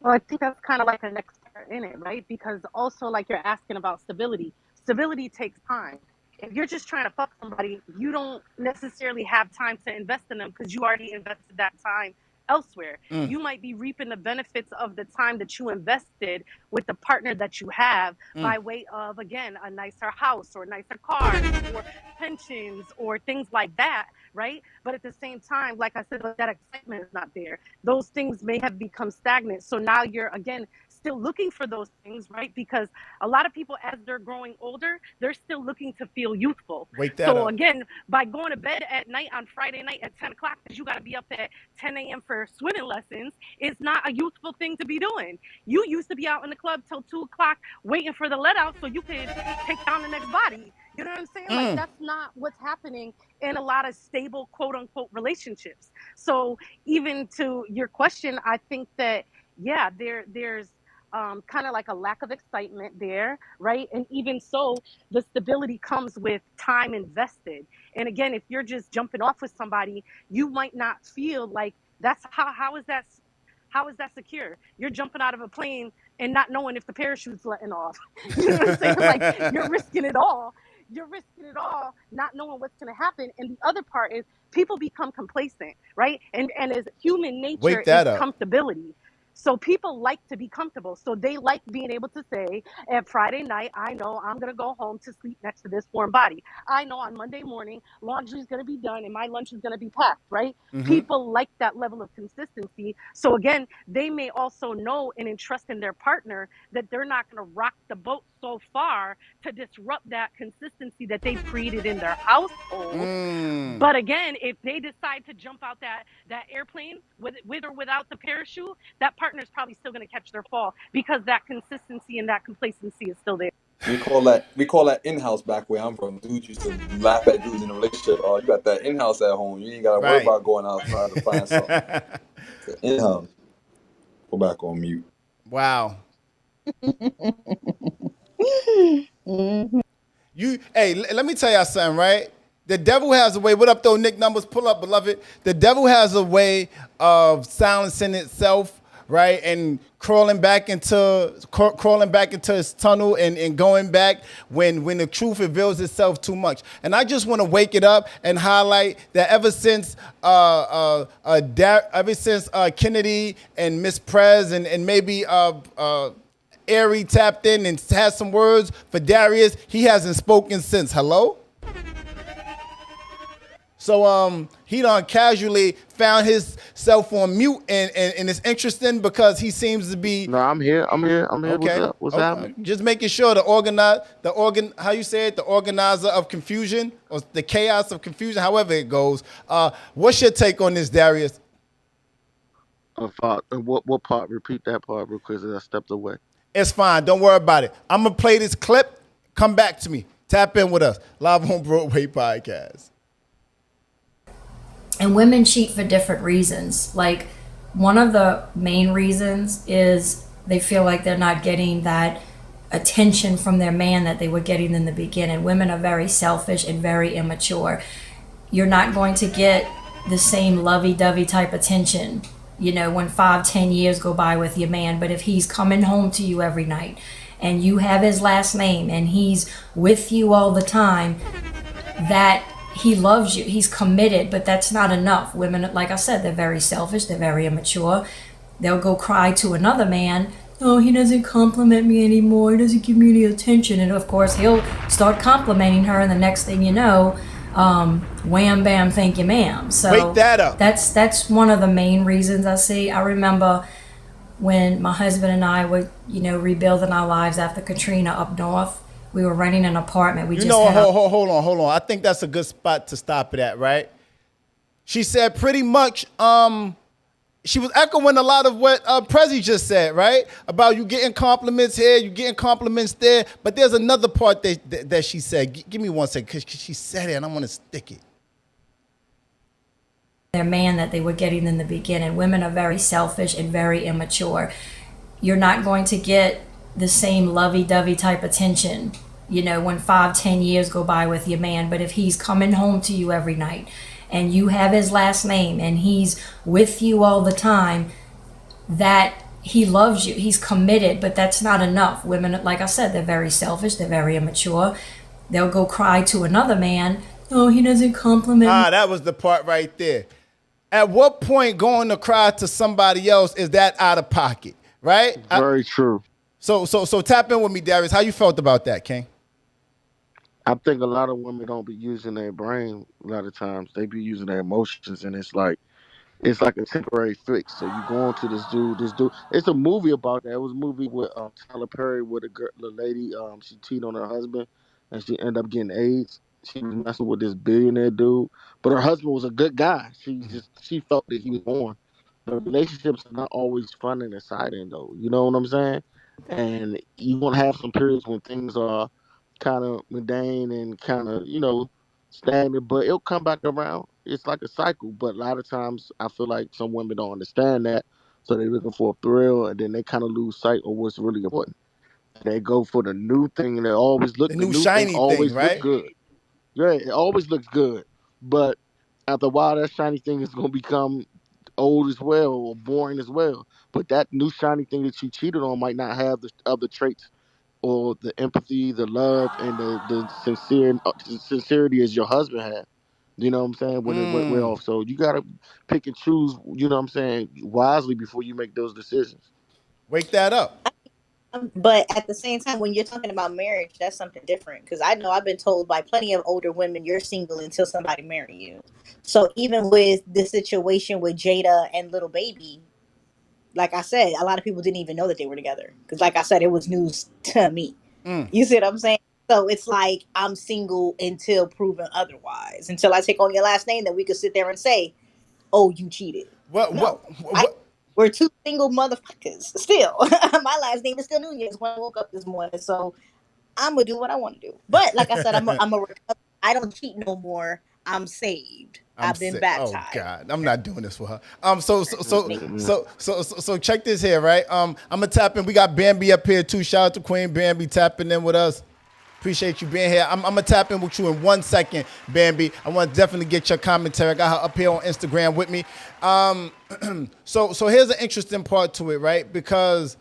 Well, I think that's kind of like the next part in it, right? Because also, like, you're asking about stability. Stability takes time. If you're just trying to fuck somebody, you don't necessarily have time to invest in them because you already invested that time elsewhere. You might be reaping the benefits of the time that you invested with the partner that you have by way of, again, a nicer house or nicer cars or pensions or things like that, right? But at the same time, like I said, that excitement is not there. Those things may have become stagnant. So now you're, again, still looking for those things, right? Because a lot of people, as they're growing older, they're still looking to feel youthful. Wake that so up. Again, by going to bed at night on Friday night at 10 o'clock, because you got to be up at 10 a.m. for swimming lessons, is not a youthful thing to be doing. You used to be out in the club till 2 o'clock waiting for the let out so you could take down the next body. You know what I'm saying? Like, that's not what's happening in a lot of stable, quote unquote, relationships. So even to your question, I think that, yeah, there's kind of like a lack of excitement there, right? And even so, the stability comes with time invested. And again, if you're just jumping off with somebody, you might not feel like that's how is that secure? You're jumping out of a plane and not knowing if the parachute's letting off. You know what I'm saying? Like, you're risking it all. You're risking it all, not knowing what's going to happen. And the other part is people become complacent, right? And as human nature Wake is that up. comfortability. So people like to be comfortable. So they like being able to say, at Friday night, I know I'm going to go home to sleep next to this warm body. I know on Monday morning, laundry is going to be done and my lunch is going to be packed, right? People like that level of consistency. So again, they may also know and entrust in their partner that they're not going to rock the boat so far to disrupt that consistency that they've created in their household. But again, if they decide to jump out that airplane with or without the parachute, that partner is probably still going to catch their fall because that consistency and that complacency is still there. We call that in-house back where I'm from. Dudes used to laugh at dudes in a relationship. Oh, you got that in-house at home. You ain't got to worry about going outside to find something. In-house. Go back on mute. Wow. Let me tell y'all something, right? The devil has a way. What up, though, Nick Numbers? Pull up, beloved. The devil has a way of silencing itself, right, and crawling back into its tunnel and going back when the truth reveals itself too much. And I just want to wake it up and highlight that ever since Kennedy and Miss Prez and maybe Ari tapped in and has some words for Darius, he hasn't spoken since. Hello? So he done casually found himself on mute, and it's interesting because he seems to be. No, I'm here. Okay. What's happening? Just making sure the organizer of confusion or the chaos of confusion, however it goes. What's your take on this, Darius? What part? Repeat that part real quick. As I stepped away. It's fine. Don't worry about it. I'm gonna play this clip. Come back to me. Tap in with us. Live on Broadway podcast. And women cheat for different reasons. Like, one of the main reasons is they feel like they're not getting that attention from their man that they were getting in the beginning. Women are very selfish and very immature. You're not going to get the same lovey-dovey type attention, when 5, 10 years go by with your man. But if he's coming home to you every night and you have his last name and he's with you all the time, that he loves you, he's committed. But that's not enough. Women, like I said, they're very selfish, they're very immature. They'll go cry to another man, oh, he doesn't compliment me anymore, he doesn't give me any attention. And of course he'll start complimenting her, and the next thing you know, wham bam thank you ma'am. So Wake that up. That's one of the main reasons I see. I remember when my husband and I were rebuilding our lives after Katrina up north. We were renting an apartment. We Hold on. I think that's a good spot to stop it at, right? She said pretty much, she was echoing a lot of what Prezi just said, right? About you getting compliments here, you getting compliments there. But there's another part that she said. Give me 1 second, because she said it and I want to stick it. Their man that they were getting in the beginning. Women are very selfish and very immature. You're not going to get the same lovey-dovey type attention, when 5, 10 years go by with your man. But if he's coming home to you every night and you have his last name and he's with you all the time, that he loves you, he's committed. But that's not enough. Women, like I said, they're very selfish, they're very immature. They'll go cry to another man, oh, he doesn't compliment me. That was the part right there. At what point going to cry to somebody else is that out of pocket, right? Very true. So tap in with me, Darius. How you felt about that, King? I think a lot of women don't be using their brain a lot of times. They be using their emotions, and it's like a temporary fix. So you go on to this dude. It's a movie about that. It was a movie with Tyler Perry with the lady. She cheated on her husband, and she ended up getting AIDS. She was messing with this billionaire dude, but her husband was a good guy. She felt that he was on. The relationships are not always fun and exciting, though. You know what I'm saying? And you gonna have some periods when things are kind of mundane and kind of stagnant, but it'll come back around. It's like a cycle. But a lot of times, I feel like some women don't understand that, so they're looking for a thrill, and then they kind of lose sight of what's really important. They go for the new thing, and The the new new thing shiny thing, always look right? good. Yeah, it always looks good, but after a while, that shiny thing is gonna become old as well or boring as well. But that new shiny thing that you cheated on might not have the other traits or the empathy, the love, and the sincerity as your husband had. You know what I'm saying? When it went off, so you gotta pick and choose. You know what I'm saying, wisely before you make those decisions. Wake that up. But at the same time, when you're talking about marriage, that's something different. Because I know I've been told by plenty of older women, you're single until somebody marry you. So even with the situation with Jada and little baby, like I said, a lot of people didn't even know that they were together. Because like I said, it was news to me. You see what I'm saying? So it's like I'm single until proven otherwise. Until I take on your last name, then we could sit there and say, "Oh, you cheated." No, we're two single motherfuckers. Still, my last name is still Nunez when I woke up this morning. So I'm gonna do what I want to do. But like I said, I'm a recover. I don't cheat no more. I'm saved. I'm I've been sick. Oh baptized. God, I'm not doing this for her. So Mm-mm. check this here, right? I'm gonna tap in. We got Bambi up here too. Shout out to Queen Bambi tapping in with us. Appreciate you being here. I'm gonna tap in with you in 1 second, Bambi. I want to definitely get your commentary. I got her up here on Instagram with me. So here's an interesting part to it, right? Because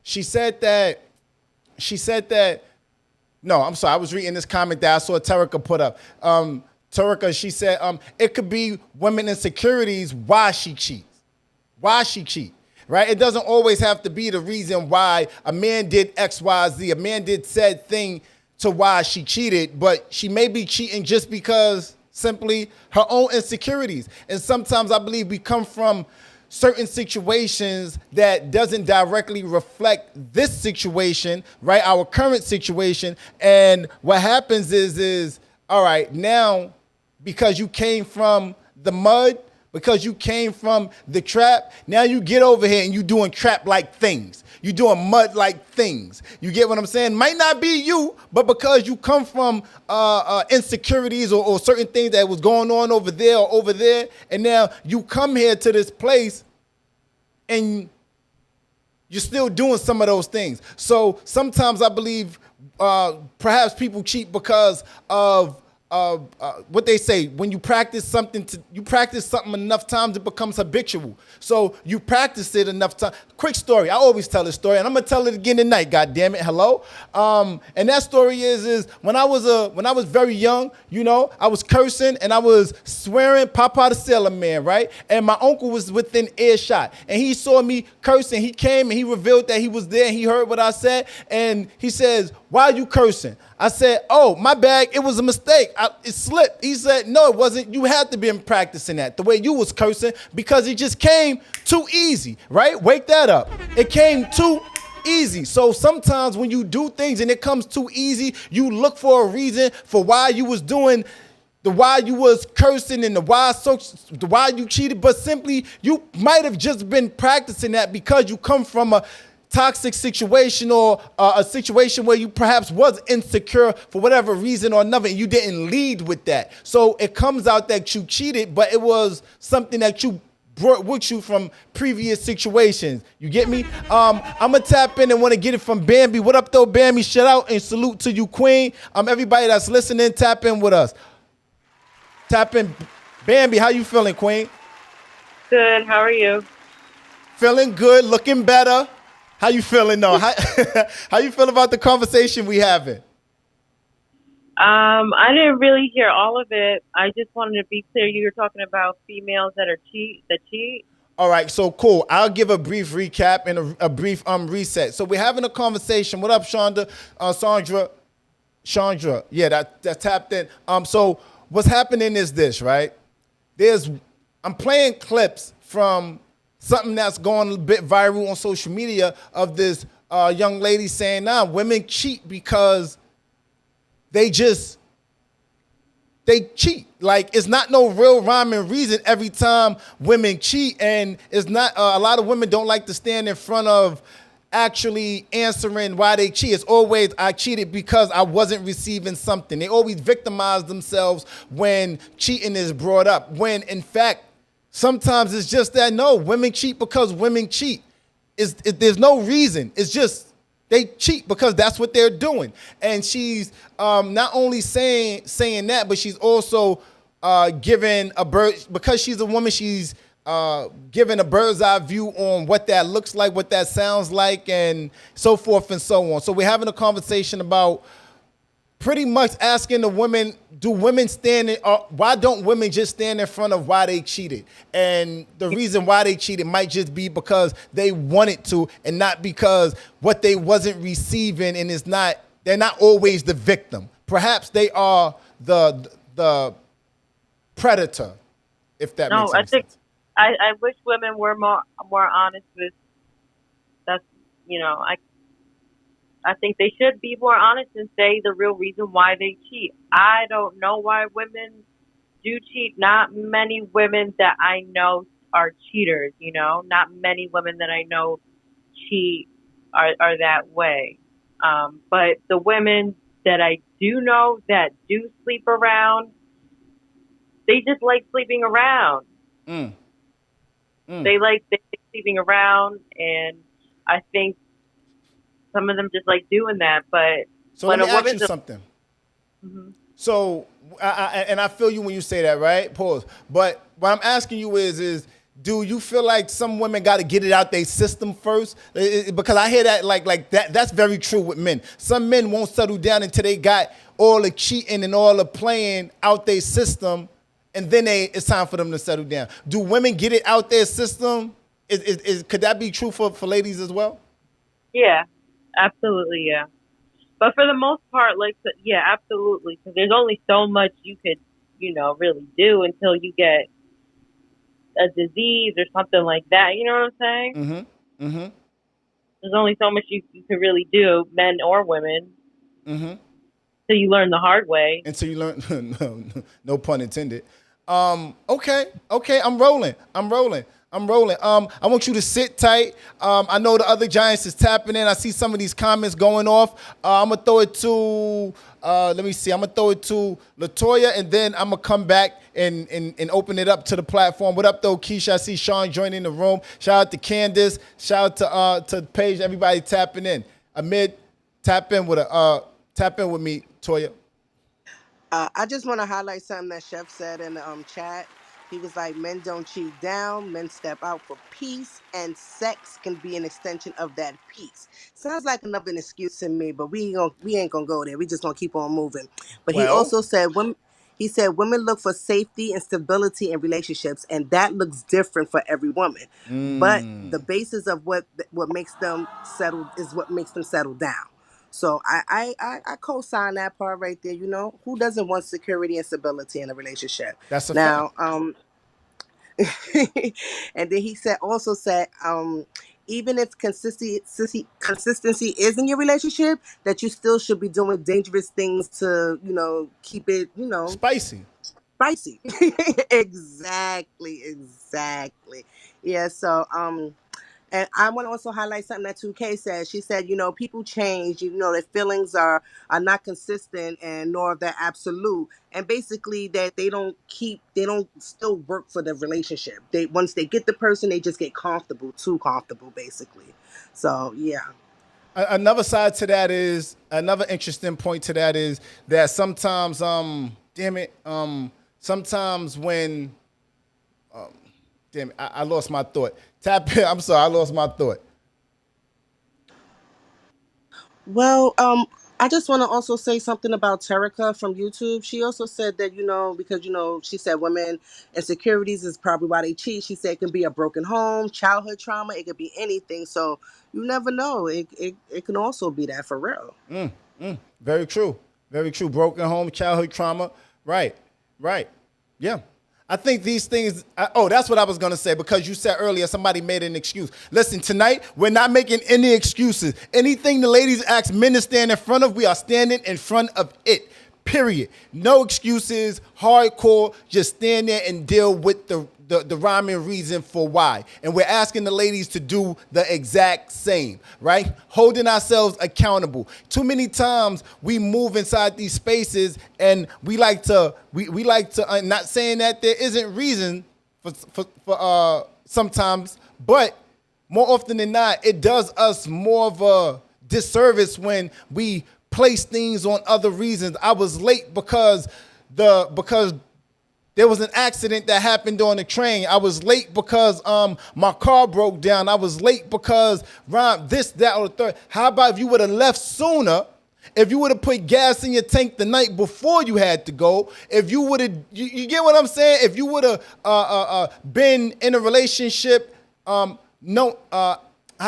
she said that. No, I'm sorry. I was reading this comment that I saw Terica put up. Terica, she said it could be women insecurities why she cheats. Why she cheat, right? It doesn't always have to be the reason why a man did X, Y, Z. A man did said thing to why she cheated, but she may be cheating just because simply her own insecurities. And sometimes I believe we come from certain situations that doesn't directly reflect this situation, right? Our current situation. And what happens is all right, now because you came from the mud, because you came from the trap, now you get over here and you doing trap-like things. You doing mud-like things. You get what I'm saying? Might not be you, but because you come from insecurities or certain things that was going on over there or over there, and now you come here to this place and you're still doing some of those things. So sometimes I believe perhaps people cheat because of what they say. When you practice something, enough times, it becomes habitual. So you practice it enough time. Quick story. I always tell this story, and I'm gonna tell it again tonight. God damn it! Hello. And that story is when I was very young. You know, I was cursing and I was swearing, Papa the Sailor Man, right? And my uncle was within earshot, and he saw me cursing. He came and he revealed that he was there. And he heard what I said, and he says, "Why are you cursing?" I said, "Oh, my bad. It was a mistake. It slipped." He said, "No, it wasn't. You had to be practicing that the way you was cursing because it just came too easy, right? Wake that up. It came too easy." So sometimes when you do things and it comes too easy, you look for a reason for why you was doing why you was cursing and the why you cheated, but simply you might have just been practicing that because you come from a toxic situation or a situation where you perhaps was insecure for whatever reason or another, and you didn't lead with that. So it comes out that you cheated, but it was something that you brought with you from previous situations. You get me? I'm gonna tap in and want to get it from Bambi. What up though, Bambi? Shout out and salute to you, Queen. Everybody that's listening, tap in with us. Tap in. Bambi, how you feeling, Queen? Good. How are you? Feeling good, looking better. How you feeling though? How you feel about the conversation we having? I didn't really hear all of it. I just wanted to be clear. You were talking about females that cheat. All right, so cool. I'll give a brief recap and a brief reset. So we're having a conversation. What up, Shonda? Chandra. Yeah, that tapped in. So what's happening is this, right? I'm playing clips from something that's going a bit viral on social media of this young lady saying, women cheat because they cheat. Like, it's not no real rhyme and reason every time women cheat. And it's not, a lot of women don't like to stand in front of actually answering why they cheat. It's always, I cheated because I wasn't receiving something. They always victimize themselves when cheating is brought up. When in fact, sometimes it's just that, no, women cheat because women cheat. There's no reason. It's just they cheat because that's what they're doing. And she's not only saying that, but she's also giving because she's a woman, she's giving a bird's eye view on what that looks like, what that sounds like, and so forth and so on. So we're having a conversation about pretty much asking the women, why don't women just stand in front of why they cheated? And the reason why they cheated might just be because they wanted to and not because what they wasn't receiving, and they're not always the victim. Perhaps they are the predator, if that makes sense. I wish women were more honest with that's, I think they should be more honest and say the real reason why they cheat. I don't know why women do cheat. Not many women that I know are cheaters, Not many women that I know cheat are that way. But the women that I do know that do sleep around, they just like sleeping around. They like sleeping around, and I think some of them just like doing that. But so let me ask you something. Mm-hmm. So, I feel you when you say that, right? Pause. But what I'm asking you is do you feel like some women got to get it out their system first? Because I hear that like that. That's very true with men. Some men won't settle down until they got all the cheating and all the playing out their system, and then it's time for them to settle down. Do women get it out their system? Could that be true for ladies as well? Yeah, absolutely, yeah. But for the most part, yeah, absolutely. Because there's only so much you could, really do until you get a disease or something like that. You know what I'm saying? Mm-hmm. Mm-hmm. There's only so much you can really do, men or women. Mm-hmm. So you learn the hard way. Until you learn, no pun intended. Okay, I'm rolling. I'm rolling. I want you to sit tight. I know the other Giants is tapping in. I see some of these comments going off. I'm gonna throw it to. Let me see. I'm gonna throw it to Latoya, and then I'm gonna come back and open it up to the platform. What up, though, Keisha? I see Sean joining the room. Shout out to Candace. Shout out to Paige. Everybody tapping in. Amid, tap in with me, Toya. I just want to highlight something that Chef said in the chat. He was like, men don't cheat down, men step out for peace, and sex can be an extension of that peace. Sounds like another excuse to me, but we ain't gonna go there. We just gonna keep on moving. But he Well, also said women look for safety and stability in relationships, and that looks different for every woman. But the basis of what makes them settle is what makes them settle down. So I co-sign that part right there. You know, who doesn't want security and stability in a relationship? that's a fact. Now, and then he said, even if consistency is in your relationship, that you still should be doing dangerous things to, keep it, Spicy. spicy. Exactly. Yeah. So, and I want to also highlight something that 2K said. She said, people change, their feelings are not consistent and nor are they absolute. And basically that they don't still work for the relationship. They once they get the person, they just get too comfortable, basically. So yeah. Another side to that is another interesting point to that is that sometimes, sometimes when, I lost my thought. Tap in. I'm sorry, I lost my thought. Well, I just want to also say something about Terica from YouTube. She also said that, because, she said women insecurities is probably why they cheat. She said it can be a broken home, childhood trauma. It could be anything. So you never know. It can also be that for real. Very true. Very true. Broken home, childhood trauma. Right. Yeah. I think these things, that's what I was going to say, because you said earlier somebody made an excuse. Listen, tonight, we're not making any excuses. Anything the ladies ask men to stand in front of, we are standing in front of it. Period. No excuses, hardcore, just stand there and deal with the rhyme and reason for why. And we're asking the ladies to do the exact same, right? Holding ourselves accountable. Too many times we move inside these spaces and we like to, not saying that there isn't reason for sometimes, but more often than not, it does us more of a disservice when we place things on other reasons. I was late because there was an accident that happened on the train. I was late because my car broke down. I was late because this, that, or the third. How about if you would have left sooner? If you would have put gas in your tank the night before you had to go? If you would have, you get what I'm saying? If you would have been in a relationship, how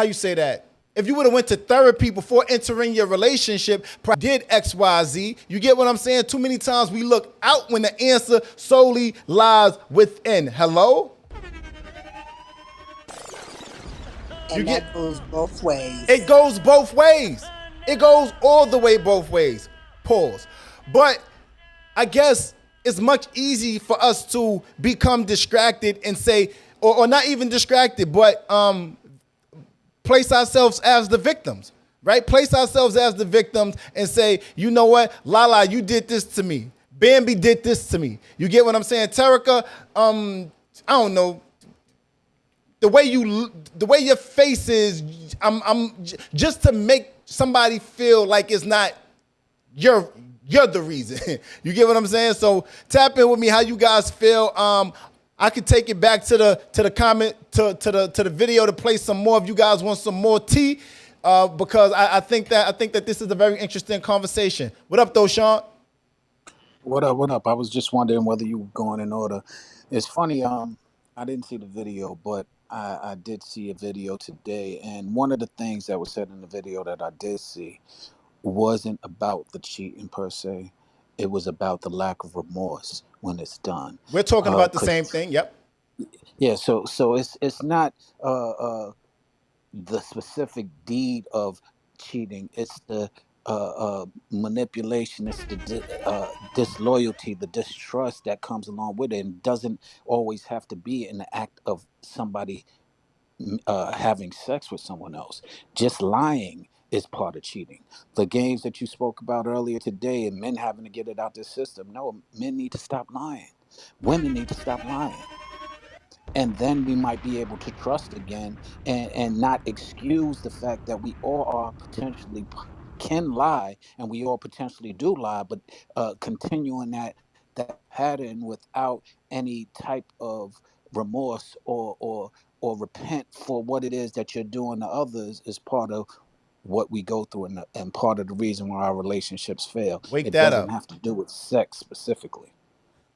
you say that? If you would have went to therapy before entering your relationship, did X, Y, Z, you get what I'm saying? Too many times we look out when the answer solely lies within. Hello? And that goes both ways. It goes both ways. It goes all the way both ways. Pause. But I guess it's much easier for us to become distracted and say, or not even distracted, but place ourselves as the victims, right? Place ourselves as the victims and say, you know what, Lala, you did this to me. Bambi did this to me. You get what I'm saying? Terica, I don't know. The way your face is, I'm just to make somebody feel like it's not you're the reason. You get what I'm saying? So tap in with me how you guys feel. I could take it back to the comment to the video to play some more if you guys want some more tea, because I think that this is a very interesting conversation. What up, though, Sean? What up? What up? I was just wondering whether you were going in order. It's funny. I didn't see the video, but I did see a video today, and one of the things that was said in the video that I did see wasn't about the cheating per se. It was about the lack of remorse when it's done. We're talking about the 'Cause same thing. Yep. yeah, so it's not the specific deed of cheating. It's the manipulation, it's the disloyalty, the distrust that comes along with it, and doesn't always have to be in the act of somebody having sex with someone else. Just lying is part of cheating. The games that you spoke about earlier today, and men having to get it out their system. No, men need to stop lying. Women need to stop lying, and then we might be able to trust again, and not excuse the fact that we all are potentially can lie, and we all potentially do lie, but continuing that pattern without any type of remorse or repent for what it is that you're doing to others is part of what we go through, and part of the reason why our relationships fail. Wake It that doesn't up. have to do with sex specifically.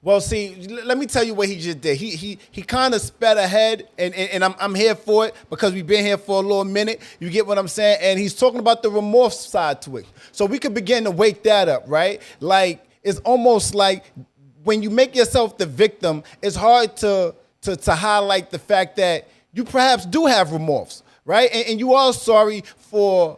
Well, see, let me tell you what he just did. He kind of sped ahead, and I'm here for it because we've been here for a little minute. You get what I'm saying? And he's talking about the remorse side to it. So we could begin to wake that up, right? Like it's almost like when you make yourself the victim, it's hard to highlight the fact that you perhaps do have remorse, right? And you are sorry for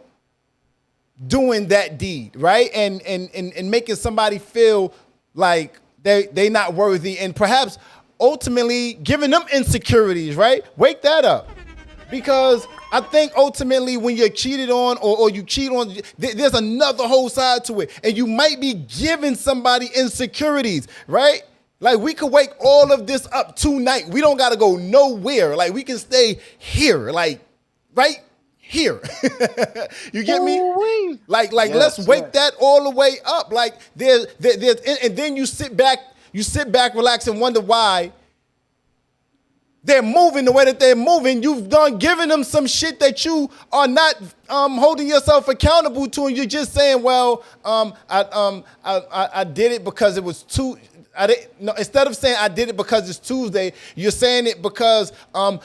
doing that deed, right? And making somebody feel like they not worthy, and perhaps ultimately giving them insecurities, right? Wake that up. Because I think ultimately when you're cheated on, or you cheat on, there's another whole side to it. And you might be giving somebody insecurities, right? Like we could wake all of this up tonight. We don't gotta go nowhere. Like we can stay here, like right here. You get me? Ooh-wee. Like let's Yes, wake yes. that all the way up. Like there's and then you sit back, relax, and wonder why they're moving the way that they're moving. You've done giving them some shit that you are not holding yourself accountable to, and you're just saying, "Well, I did it because it was too." I didn't, no, instead of saying I did it because it's Tuesday, you're saying it because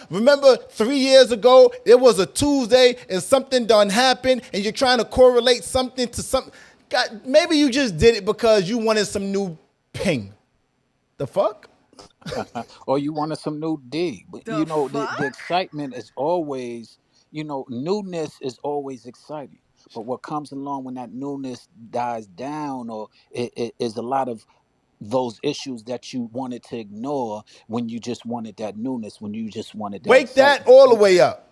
remember 3 years ago it was a Tuesday and something done happened, and you're trying to correlate something to something. God, maybe you just did it because you wanted some new ping. The fuck? Or you wanted some new D. But The the fuck? excitement is always, newness is always exciting. But what comes along when that newness dies down, or it is a lot of those issues that you wanted to ignore when you just wanted that newness, when you just wanted that Wake that excitement. all the way up.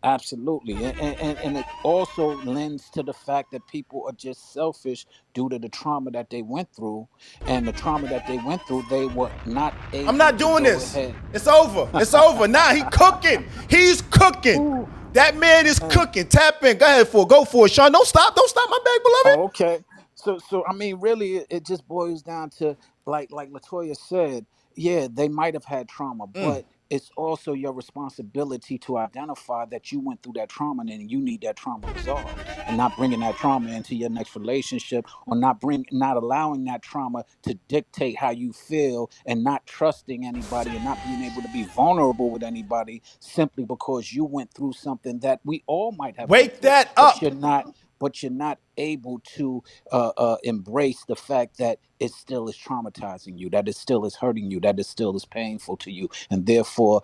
Absolutely. And it also lends to the fact that people are just selfish due to the trauma that they went through. And the trauma that they went through, they were not I'm able not to doing go this. ahead. It's over. It's over. Now he cooking. He's cooking. Ooh. That man is And cooking. Tap in. Go for it, Sean. Don't stop. Don't stop, my bag, beloved. oh, okay. So I mean, really, it just boils down to, like Latoya said, yeah, they might have had trauma, but it's also your responsibility to identify that you went through that trauma and you need that trauma resolved, and not bringing that trauma into your next relationship, or not allowing that trauma to dictate how you feel, and not trusting anybody, and not being able to be vulnerable with anybody simply because you went through something that we all might have went Wake through, that but up. you're not able to embrace the fact that it still is traumatizing you, that it still is hurting you, that it still is painful to you, and therefore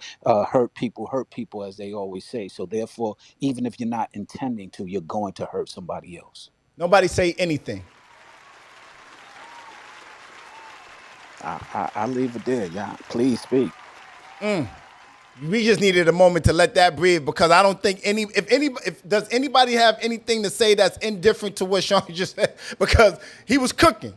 hurt people, as they always say. So therefore, even if you're not intending to, you're going to hurt somebody else. Nobody say anything. I leave it there. Yeah, please speak. We just needed a moment to let that breathe, because I don't think if does anybody have anything to say that's indifferent to what Sean just said, because he was cooking.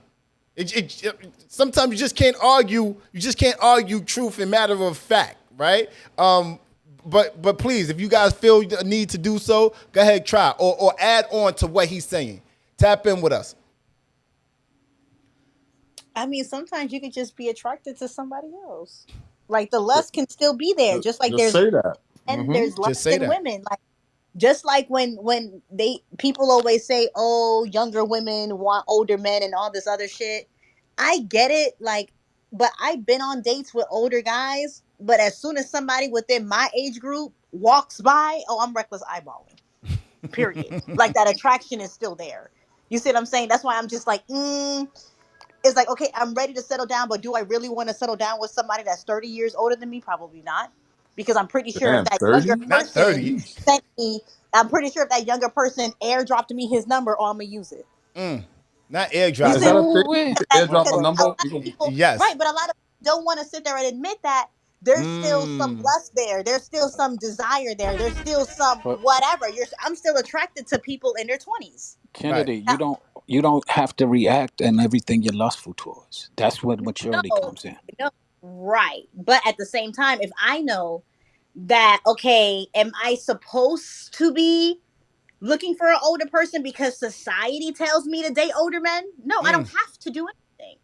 Sometimes you just can't argue. You just can't argue truth and matter of fact, right? But please, if you guys feel the need to do so, go ahead, try, or add on to what he's saying. Tap in with us. I mean, sometimes you could just be attracted to somebody else. Like the lust can still be there, just like Just there's say that. and there's Just lust say in that. women. Like just like when they people always say, "Oh, younger women want older men" and all this other shit. I get it, like, but I've been on dates with older guys. But as soon as somebody within my age group walks by, oh, I'm reckless eyeballing. Period. Like that attraction is still there. You see what I'm saying? That's why I'm just like, it's like, okay, I'm ready to settle down, but do I really want to settle down with somebody that's 30 years older than me? Probably not. Because I'm pretty sure if Damn, that younger 30? Not person 30. Jeez. sent me, I'm pretty sure if that younger person airdropped me his number, oh, I'm going to use it. Not You Is see that airdropping. a what thing? Ooh I mean? wee. Airdrop Because a a number. lot You of can. people, right? Yes. But a lot of people don't want to sit there and admit that there's still some lust there. There's still some desire there. There's still some But whatever. I'm still attracted to people in their 20s. Right. Kennedy, you don't have to react and everything you're lustful towards. That's where maturity No, comes in. no, right. But at the same time, if I know that, okay, am I supposed to be looking for an older person because society tells me to date older men? No, I don't have to do anything.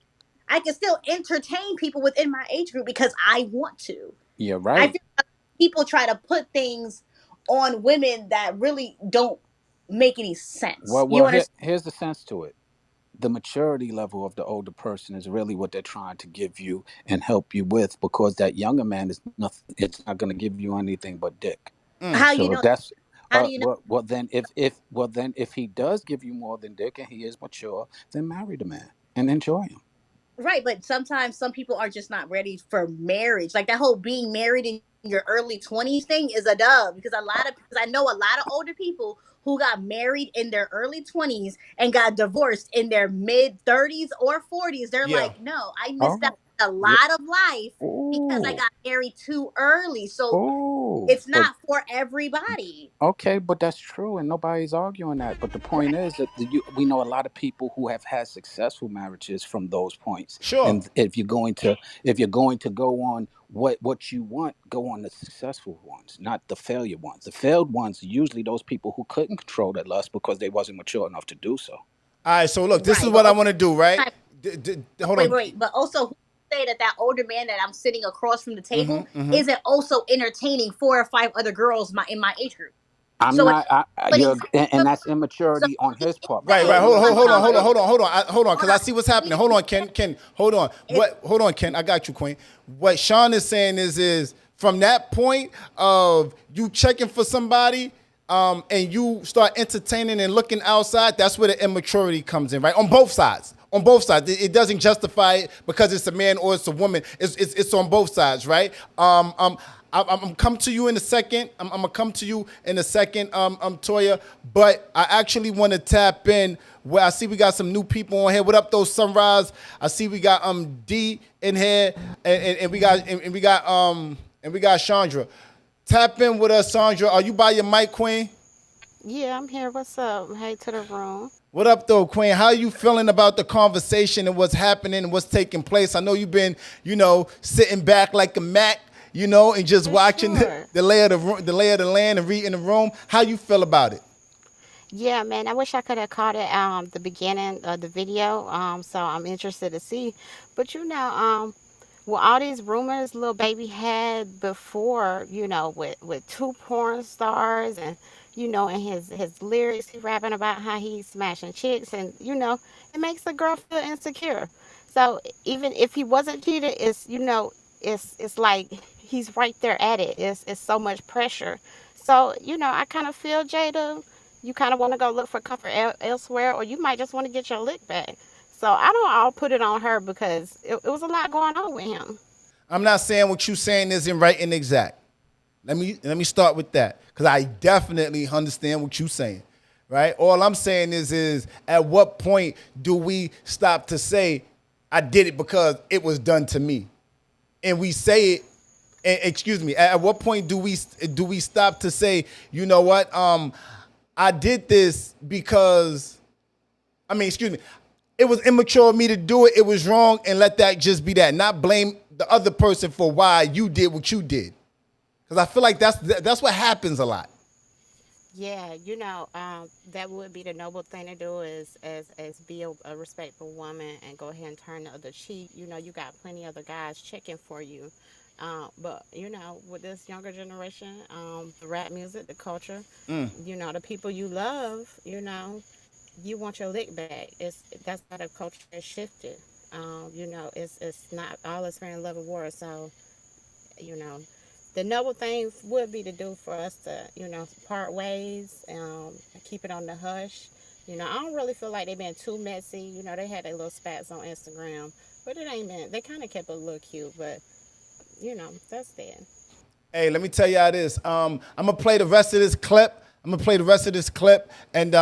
I can still entertain people within my age group because I want to. You're I right. feel like people try to put things on women that really don't make any sense. Well, You here, understand? here's the sense to it. The maturity level of the older person is really what they're trying to give you and help you with, because that younger man is nothing. It's not going to give you anything but dick. How you So if know? that's How do you know? well then if he does give you more than dick and he is mature, then marry the man and enjoy him. Right, but sometimes some people are just not ready for marriage. Like that whole being married in your early 20s thing is a dub because I know a lot of older people who got married in their early 20s and got divorced in their mid 30s or 40s. They're Yeah. like, "No, I missed out Oh, on a yeah. lot of life because I Oh, got married too early." So oh. it's But not for everybody. okay, but that's true, and nobody's arguing that. But the point is that we know a lot of people who have had successful marriages from those points. Sure. And if you're going to go on what you want, go on the successful ones, not the failure ones. The failed ones are usually those people who couldn't control their lust because they wasn't mature enough to do so. All right. So look, this is Right, what but I want to do. Right. okay, Hold wait, on. wait, but also who say that that older man that I'm sitting across from the table isn't also entertaining four or five other girls in my age group? I'm So not. putting And that's so immaturity on his part Right, because right. saying he Hold on, doesn't hold have on, hold on, maturity. hold on, hold on, because I hold see what's happening. on, Hold on, Ken, hold on. it's, Hold on, Ken. I got you, Queen. What Sean is saying is from that point of you checking for somebody, and you start entertaining and looking outside. That's where the immaturity comes in, right? On both sides. On both sides, it doesn't justify it because it's a man or it's a woman. It's on both sides, right? I'm come to you in a second. I'm gonna come to you in a second, Toya. But I actually want to tap in where I see we got some new people on here. What up, though, Sunrise? I see we got D in here, and we got Chandra. Tap in with us, Sandra. Are you by your mic, Queen? Yeah, I'm here. What's up? Hey to the room. What up, though, Queen? How are you feeling about the conversation and what's happening and what's taking place? I know you've been, sitting back like a Mac, and just For watching sure. the lay of the lay of the land and reading the room. How you feel about it? Yeah, man. I wish I could have caught it the beginning of the video. So I'm interested to see. But well, all these rumors little baby had before, with two porn stars and and his lyrics, he rapping about how he's smashing chicks, and it makes the girl feel insecure. So even if he wasn't cheated, it's like he's right there at it. It's so much pressure. So I kind of feel, Jada, you kind of want to go look for comfort elsewhere, or you might just want to get your lick back. So I don't all put it on her because it was a lot going on with him. I'm not saying what you saying isn't right and exact. Let me start with that because I definitely understand what you're saying, right? All I'm saying is at what point do we stop to say I did it because it was done to me, and we say it. Excuse me. At what point do we stop to say, you know what? I did this because excuse me. It was immature of me to do it. It was wrong, and let that just be that. Not blame the other person for why you did what you did. Because I feel like that's what happens a lot. Yeah, that would be the noble thing to do is as be a respectful woman and go ahead and turn the other cheek. You got plenty other guys checking for you. But with this younger generation, the rap music, the culture, the people you love, you want your lick back. That's how the culture has shifted. It's not all is fair in love and war. So you know, the noble thing would be to do for us to, part ways, keep it on the hush. I don't really feel like they've been too messy. They had their little spats on Instagram, but it ain't been, they kind of kept it a little cute, but, that's it. Hey, let me tell y'all this. I'm gonna play the rest of this clip. And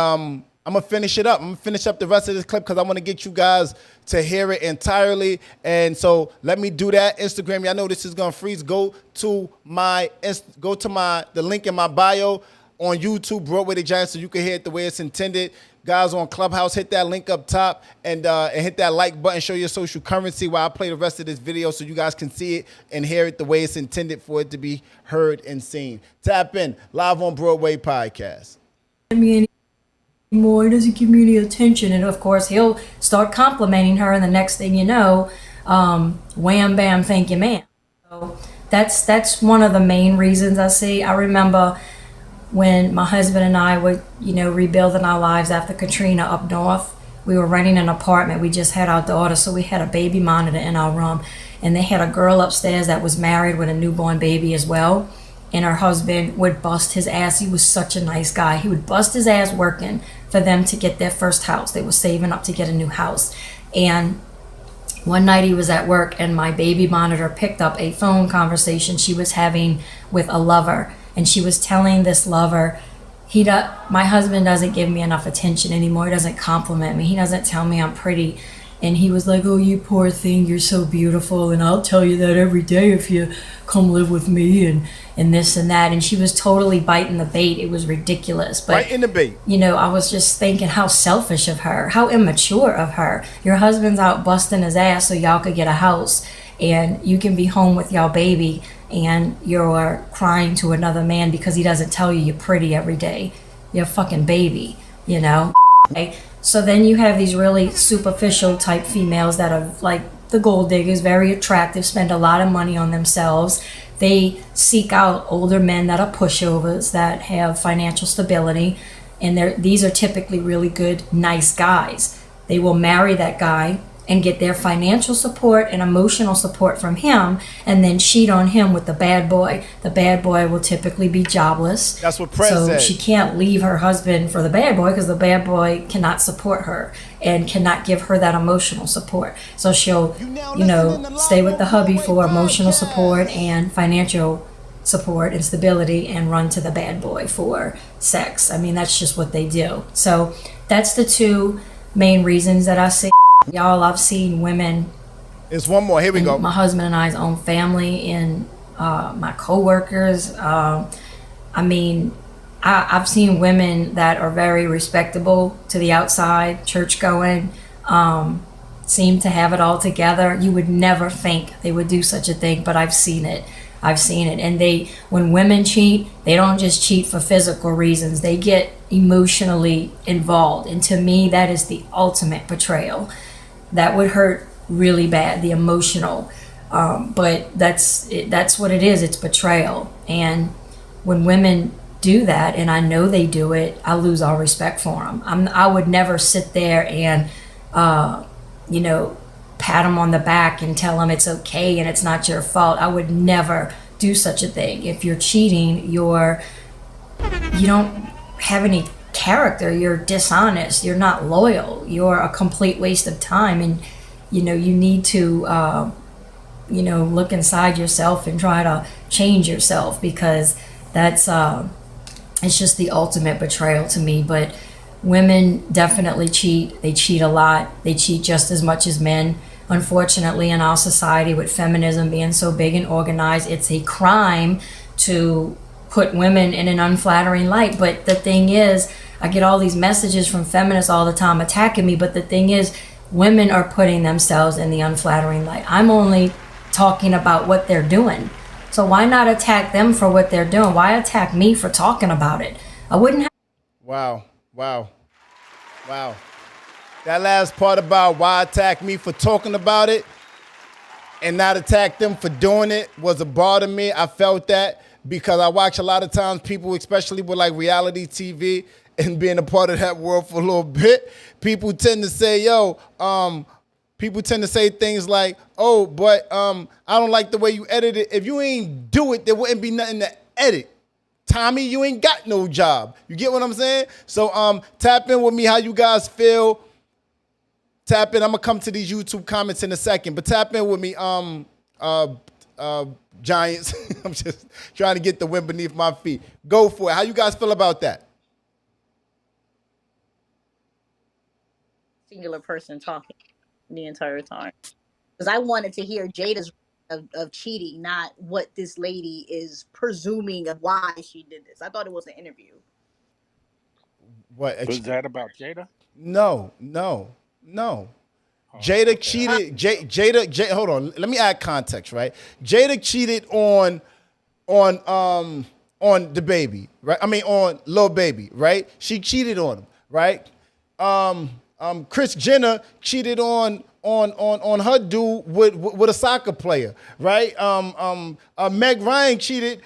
I'm gonna finish it up. I'm gonna finish up the rest of this clip because I want to get you guys to hear it entirely. And so let me do that. Instagram, y'all know this is gonna freeze. Go to the link in my bio on YouTube, Broadway the Giant, so you can hear it the way it's intended. Guys on Clubhouse, hit that link up top and hit that like button. Show your social currency while I play the rest of this video so you guys can see it and hear it the way it's intended for it to be heard and seen. Tap in, live on Broadway podcast. Anymore, he doesn't give me any attention. And of course, he'll start complimenting her, and the next thing you know, wham, bam, thank you, ma'am. So that's one of the main reasons I see. I remember when my husband and I were, rebuilding our lives after Katrina up north. We were renting an apartment. We just had our daughter, so we had a baby monitor in our room. And they had a girl upstairs that was married with a newborn baby as well. And her husband would bust his ass. He was such a nice guy. He would bust his ass working for them to get their first house. They were saving up to get a new house. And one night he was at work, and my baby monitor picked up a phone conversation she was having with a lover. And she was telling this lover, my husband doesn't give me enough attention anymore. He doesn't compliment me. He doesn't tell me I'm pretty. And he was like, oh, you poor thing, you're so beautiful, and I'll tell you that every day if you come live with me, and this and that. And she was totally biting the bait. It was ridiculous. But, right in the bait. I was just thinking how selfish of her, how immature of her. Your husband's out busting his ass so y'all could get a house, and you can be home with y'all baby, and you're crying to another man because he doesn't tell you you're pretty every day. You're a fucking baby, Okay? So then you have these really superficial type females that are like the gold diggers, very attractive, spend a lot of money on themselves. They seek out older men that are pushovers, that have financial stability, and these are typically really good, nice guys. They will marry that guy and get their financial support and emotional support from him, and then cheat on him with the bad boy. The bad boy will typically be jobless. That's what Prez said. So she can't leave her husband for the bad boy because the bad boy cannot support her and cannot give her that emotional support. So she'll, stay with the hubby for emotional support and financial support and stability, and run to the bad boy for sex. I mean, that's just what they do. So that's the two main reasons that I see. Y'all, I've seen women. There's one more. Here we go. My husband and I's own family, and my coworkers. I've seen women that are very respectable to the outside, church going, seem to have it all together. You would never think they would do such a thing, but I've seen it. And when women cheat, they don't just cheat for physical reasons. They get emotionally involved. And to me, that is the ultimate betrayal. That would hurt really bad, the emotional. But that's what it is. It's betrayal. And when women do that, and I know they do it, I lose all respect for them. I would never sit there and, pat them on the back and tell them it's okay and it's not your fault. I would never do such a thing. If you're cheating, you don't have any character. You're dishonest. You're not loyal. You're a complete waste of time. And, you need to, look inside yourself and try to change yourself, because that's, it's just the ultimate betrayal to me. But women definitely cheat. They cheat a lot. They cheat just as much as men. Unfortunately, in our society, with feminism being so big and organized, it's a crime to put women in an unflattering light. But the thing is, I get all these messages from feminists all the time attacking me, but the thing is, women are putting themselves in the unflattering light. I'm only talking about what they're doing. So why not attack them for what they're doing? Why attack me for talking about it? I wouldn't have... Wow. That last part about why attack me for talking about it and not attack them for doing it was a bar to me. I felt that because I watch a lot of times people, especially with like reality TV and being a part of that world for a little bit, people tend to say, people tend to say things like, oh, but I don't like the way you edit it. If you ain't do it, there wouldn't be nothing to edit. Tommy, you ain't got no job. You get what I'm saying? So tap in with me how you guys feel. Tap in. I'm gonna come to these YouTube comments in a second, but tap in with me, Giants. I'm just trying to get the wind beneath my feet. Go for it. How you guys feel about that? singular person talking the entire time. Because I wanted to hear Jada's of cheating, not what this lady is presuming of why she did this. I thought it was an interview. What? Was that about Jada? No, no, no. Oh, Jada okay. cheated. Jada. Hold on. Let me add context, right? Jada cheated on the baby, right? I mean, on Lil Baby, right? She cheated on him, right? Chris Jenner cheated on her dude with a soccer player, right? Meg Ryan cheated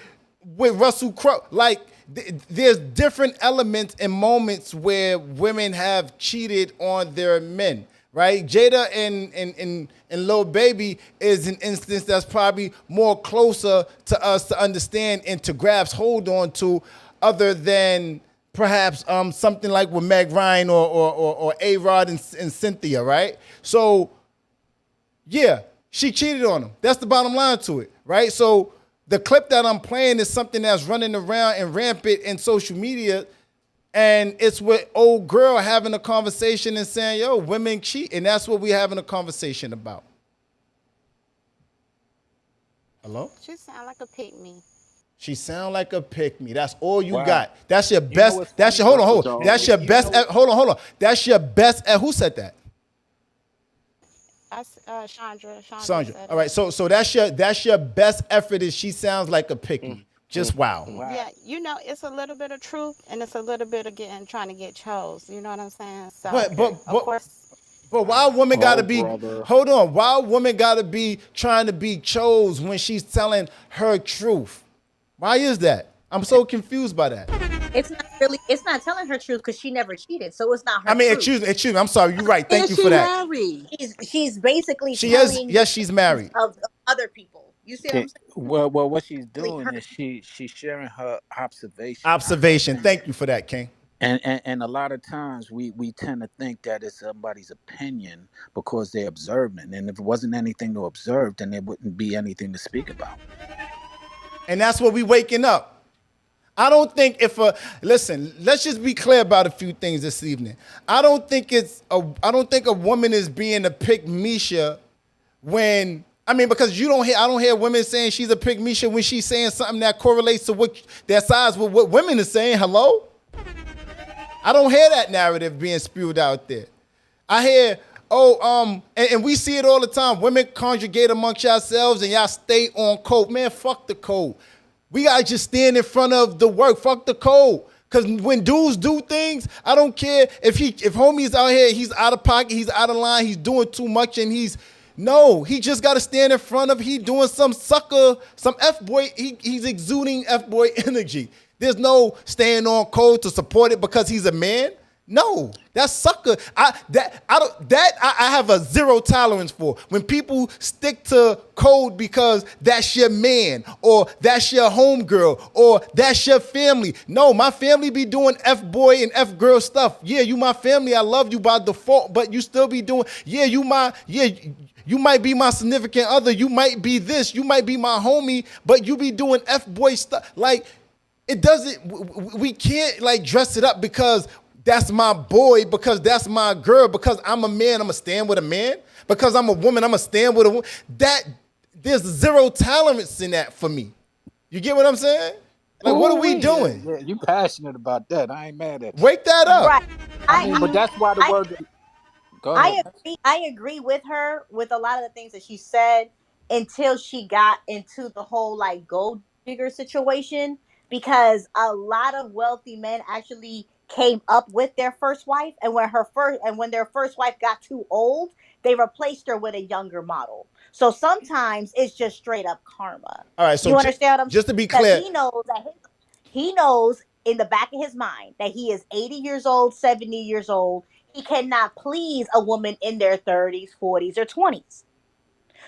with Russell Crowe. Like, there's different elements and moments where women have cheated on their men, right? Jada and Lil Baby is an instance that's probably more closer to us to understand and to grasp hold on to, other than perhaps something like with Meg Ryan or A-Rod and Cynthia, right? So, yeah, she cheated on him. That's the bottom line to it, right? So the clip that I'm playing is something that's running around and rampant in social media, and it's with old girl having a conversation and saying, yo, women cheat, and that's what we're having a conversation about. Hello? She sound like a pygmy. She sound like a pick me. That's all you Wow. got. That's your You know best. what's That's your funny? hold on. That's your best. Hold on. That's your best. Who said that? Chandra Sandra. said All right. it. So that's your best effort. Is she sounds like a pick me. Just wow. Wow. Yeah, it's a little bit of truth and it's a little bit of trying to get chose. You know what I'm saying? So of course, But why a woman gotta Oh, be? brother. Hold on. Why a woman gotta be trying to be chose when she's telling her truth? Why is that? I'm so confused by that. It's not really. It's not telling her truth because she never cheated, so it's not I her mean, truth. excuse me. I'm sorry. You're right. Thank And you she for that. married. She's basically She is. telling the Yes, she's truth married. of other people. You see what I'm saying? Well, what she's Really doing her. is she's sharing her observation, not her Observation. opinion. Thank you for that, King. And a lot of times we tend to think that it's somebody's opinion because they're observing. And if it wasn't anything to observe, then there wouldn't be anything to speak about. And that's what we waking up. I don't think listen, let's just be clear about a few things this evening. I don't think I don't think a woman is being a pick Misha when because I don't hear women saying she's a pick Misha when she's saying something that correlates to what their size with what women are saying. Hello? I don't hear that narrative being spewed out there. I hear, and we see it all the time. Women conjugate amongst yourselves and y'all stay on code. Man, fuck the code. We gotta just stand in front of the work. Fuck the code. Cause when dudes do things, I don't care if homie's out here, he's out of pocket, he's out of line, he's doing too much, and he just gotta stand in front of, he doing some sucker, some F-boy, he's exuding F-boy energy. There's no staying on code to support it because he's a man. No, that's sucker. I have a zero tolerance for when people stick to code because that's your man or that's your homegirl or that's your family. No, my family be doing F-boy and F-girl stuff. Yeah, you my family. I love you by default, but you still be doing. You might be my significant other. You might be this. You might be my homie, but you be doing F-boy stuff. Like, it doesn't. We can't like dress it up because that's my boy, because that's my girl, because I'm a man, I'm gonna stand with a man, because I'm a woman, I'm gonna stand with a woman. There's zero tolerance in that for me. You get what I'm saying? Like, what are we doing? Yeah, you passionate about that. I ain't mad at you. Wake that up. Right. But that's why the I word. Go ahead. I agree with her with a lot of the things that she said until she got into the whole like gold digger situation, because a lot of wealthy men actually came up with their first wife, and when their first wife got too old, they replaced her with a younger model. So sometimes it's just straight up karma. All right, so You understand what I'm saying? just to be Because clear, he knows in the back of his mind that he is 80 years old, 70 years old. He cannot please a woman in their 30s, 40s, or 20s.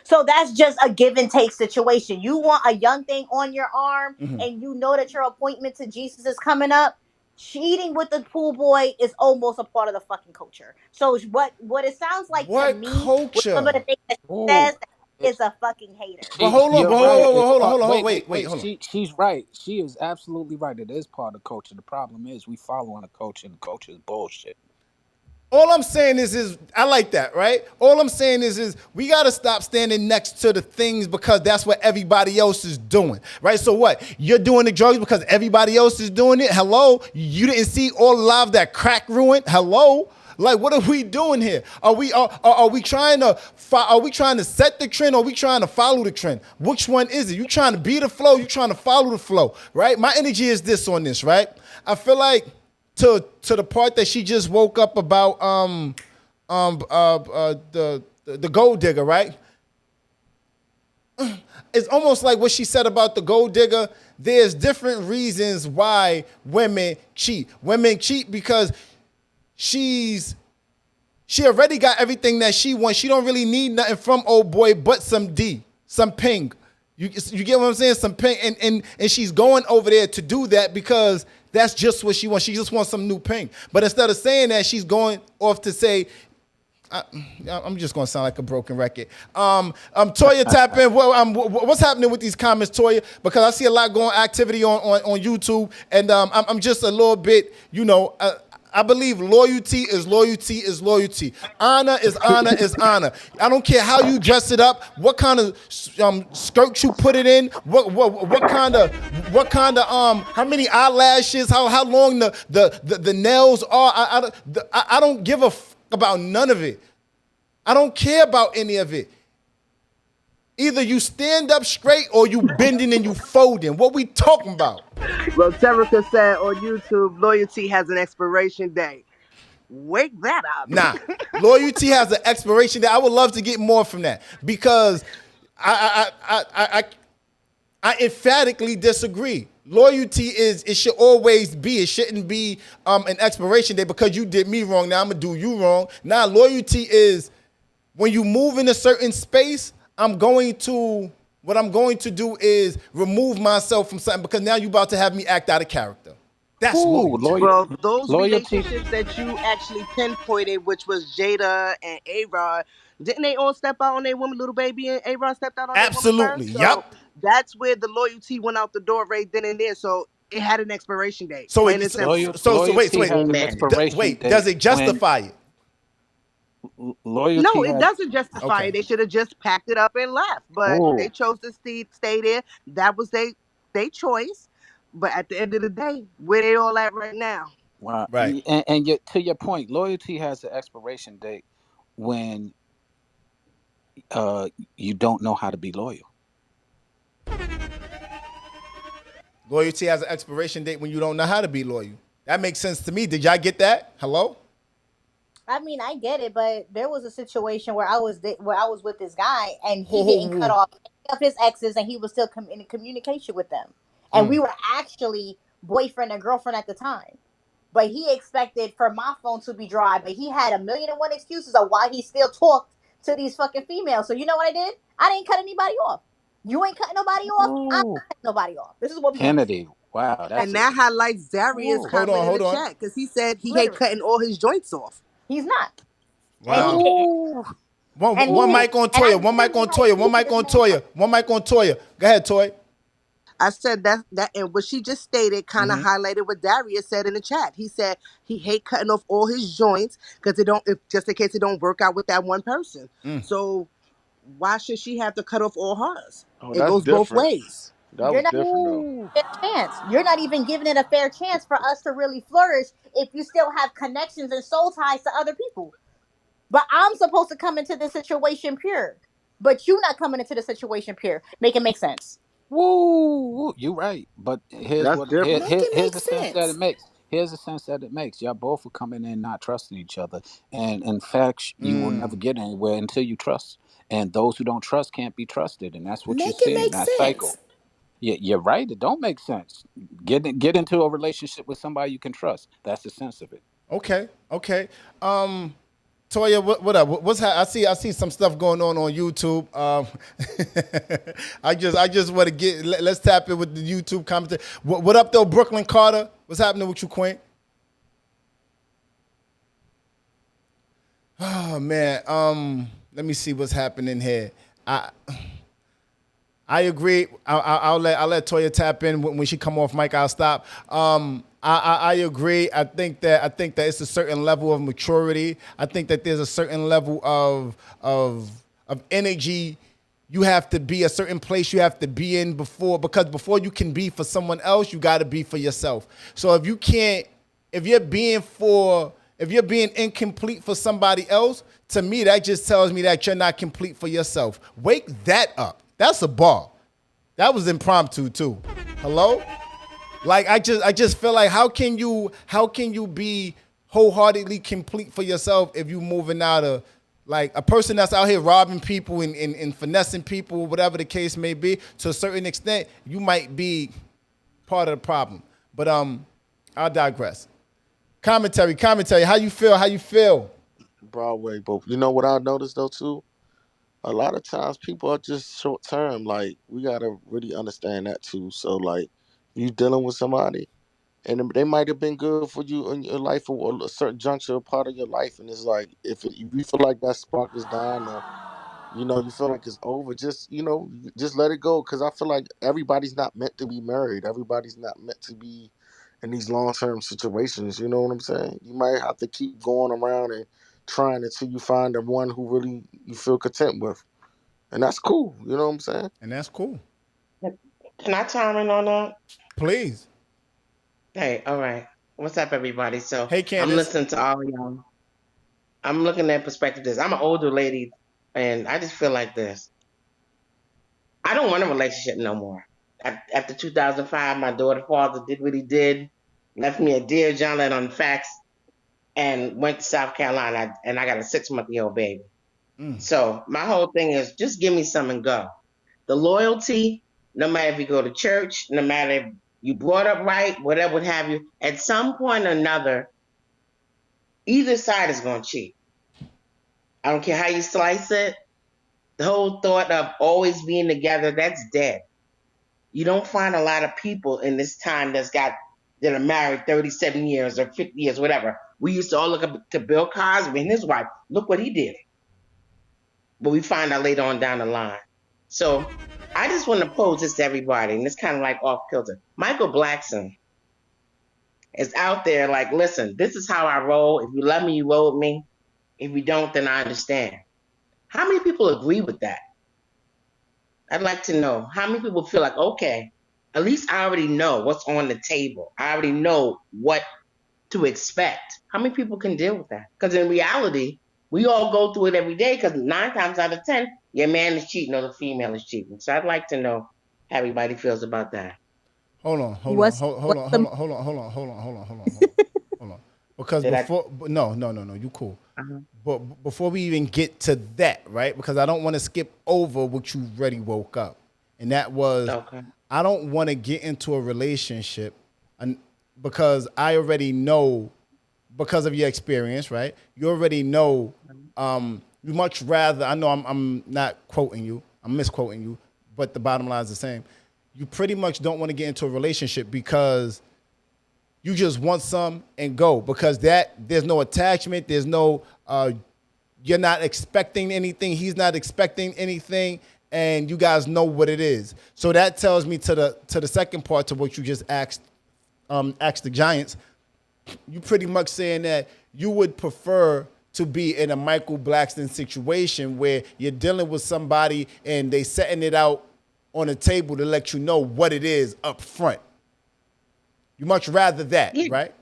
So that's just a give and take situation. You want a young thing on your arm and you know that your appointment to Jesus is coming up. Cheating with the pool boy is almost a part of the fucking culture. So what it sounds like to what me with some culture? of the things that she Ooh, says is a fucking hater. But hold on, you're but right. hold on, wait, hold on. She's right. She is absolutely right. It is part of culture. The problem is we follow on a culture, and the culture is bullshit. All I'm saying is I like that, right? All I'm saying is we gotta stop standing next to the things because that's what everybody else is doing, right? So what? You're doing the drugs because everybody else is doing it. Hello, you didn't see all the lives that crack ruined. Hello. Like, what are we doing here? Are we trying to set the trend, or are we trying to follow the trend? Which one is it? You trying to be the flow? You trying to follow the flow, right? My energy is this on this, right? I feel like to the part that she just woke up about the gold digger, right? It's almost like what she said about the gold digger. There's different reasons why women cheat. Women cheat because she already got everything that she wants. She don't really need nothing from old boy but some D, some ping. You get what I'm saying? Some ping, and she's going over there to do that because that's just what she wants. She just wants some new ping. But instead of saying that, she's going off to say, I'm just gonna sound like a broken record. Toya, tap in. What's happening with these comments, Toya? Because I see a lot going activity on YouTube, and I'm just a little bit, I believe loyalty is loyalty is loyalty. Honor is honor is honor. I don't care how you dress it up, what kind of skirt you put it in, what kind of how many eyelashes, how long the nails are. I don't give a about none of it. I don't care about any of it. Either you stand up straight or you bending and you folding. What we talking about? Well, Terica said on YouTube, loyalty has an expiration date. Wake that up. Nah, loyalty has an expiration date. I would love to get more from that because I emphatically disagree. Loyalty it should always be. It shouldn't be an expiration date because you did me wrong. Now I'm gonna do you wrong. Now loyalty is when you move in a certain space. What I'm going to do is remove myself from something because now you're about to have me act out of character. That's loyalty. Well, those Loyalty. relationships that you actually pinpointed, which was Jada and A-Rod, didn't they all step out on their woman, little baby, and A-Rod stepped out on their woman Absolutely. first? So Yep. that's where the loyalty went out the door right then and there. So it had an expiration date. So Plain and simple. Loyalty wait. has an Amen. expiration Wait, date does it when justify it? loyalty No, it has. doesn't justify Okay. it. They should have just packed it up and left. But they Ooh, chose to stay there. That was they choice. But at the end of the day, where they all at right now? wow. Right. And yet, to your point, loyalty has an expiration date when uh you don't know how to be loyal. Loyalty has an expiration date when you don't know how to be loyal. That makes sense to me. Did y'all get that? Hello? I mean, I get it, but there was a situation where where I was with this guy, and he Ho, ho, didn't cut ho. off any of his exes, and he was still in communication with them, and we were actually boyfriend and girlfriend at the time. But he expected for my phone to be dry, but he had a million and one excuses of why he still talked to these fucking females. So you know what I did? I didn't cut anybody off. You ain't cutting nobody off. I'm not Ooh, cutting nobody off. This is what we gonna do. Kennedy. Wow, And that's a that highlights Darius' ooh, Hold on, comment in hold the on. chat because he said he hate Literally, cutting all his joints off. he's not, and Wow. ooh. One he mic on and I Toya. One mic literally on had Toya. proof One of mic this on man. Toya. One mic on Toya. Go ahead, Toy. I said that and what she just stated kind of highlighted what Darius said in the chat. He said he hate cutting off all his joints because it don't if just in case it don't work out with that one person. So why should she have to cut off all hers? Oh, It that's goes both different. ways. That You're was not different though. Ooh. a fair chance. You're not even giving it a fair chance for us to really flourish if you still have connections and soul ties to other people. But I'm supposed to come into this situation pure. But you not coming into the situation pure. Make it make sense. Woo, you're right. But That's different. Make it here's make the sense that it sense. makes. Here's the sense that it makes. Y'all both are coming in not trusting each other, and in fact, you will never get anywhere until you trust. And those who don't trust can't be trusted, and that's what you're Make it seeing. make That cycle. sense. Yeah, you're right. It don't make sense. Get into a relationship with somebody you can trust. That's the sense of it. Okay. Okay. Toya, what up? I see some stuff going on YouTube. I just want to let's tap in with the YouTube comments. What up though, Brooklyn Carter? What's happening with you, Queen? Oh man. Let me see what's happening here. I agree. I'll let Toya tap in when she come off mic. I'll stop. I agree. I think that it's a certain level of maturity. I think that there's a certain level of energy. You have to be a certain place you have to be in because before you can be for someone else, you got to be for yourself. So if you can't, if you're being incomplete for somebody else, to me that just tells me that you're not complete for yourself. Wake that up. That's a bar. That was impromptu too. Hello? Like I just feel like how can you be wholeheartedly complete for yourself if you moving out of like a person that's out here robbing people and finessing people, whatever the case may be, to a certain extent, you might be part of the problem. But I'll digress. Commentary. How you feel? How you feel? Broadway. But you know what I noticed though too? A lot of times people are just short term. Like we gotta really understand that too. So like you dealing with somebody and they might have been good for you in your life or a certain juncture, a part of your life, and it's like if you feel like that spark is dying or you feel like it's over, just just let it go. Because I feel like everybody's not meant to be married. Everybody's not meant to be in these long term situations. You know what I'm saying? You might have to keep going around and trying until you find the one who really you feel content with, and that's cool. You know what I'm saying? And that's cool. Can I chime in on that? Please. Hey, all right. What's up, everybody? So Hey, I'm Candace. listening to all y'all. I'm looking at perspective this. I'm an older lady, and I just feel like this. I don't want a relationship no more. After 2005, my daughter's father did what he did, left me a dear John on the fax, and went to South Carolina, and I got a 6-month-old baby. So my whole thing is just give me some and go. The loyalty, no matter if you go to church, no matter if you brought up right, whatever would have you, at some point or another, either side is going to cheat. I don't care how you slice it. The whole thought of always being together, that's dead. You don't find a lot of people in this time that are married 37 years or 50 years, whatever. We used to all look up to Bill Cosby and his wife. Look what he did. But we find out later on down the line. So I just want to pose this to everybody, and it's kind of like off kilter. Michael Blackson is out there like, listen, this is how I roll. If you love me, you roll with me. If you don't, then I understand. How many people agree with that? I'd like to know how many people feel like, okay, at least I already know what's on the table. I already know what to expect. How many people can deal with that? Because in reality, we all go through it every day because 9 times out of 10, your man is cheating or the female is cheating. So I'd like to know how everybody feels about that. Hold on, hold on, What's hold, hold what's on, the hold on, hold on, hold on, hold on, hold on, hold on, hold on. Because Did I? no, you cool. Uh-huh. But before we even get to that, right? Because I don't want to skip over what you already woke up, and that was Okay. I don't want to get into a relationship, and because I already know because of your experience, right? You already know. You much rather. I know I'm not quoting you. I'm misquoting you, but the bottom line is the same. You pretty much don't want to get into a relationship because you just want some and go because there's no attachment. There's no. You're not expecting anything. He's not expecting anything, and you guys know what it is. So that tells me to the second part to what you just asked the Giants. You pretty much saying that you would prefer to be in a Michael Blackson situation where you're dealing with somebody and they setting it out on a table to let you know what it is up front. You much rather that, Yeah, right?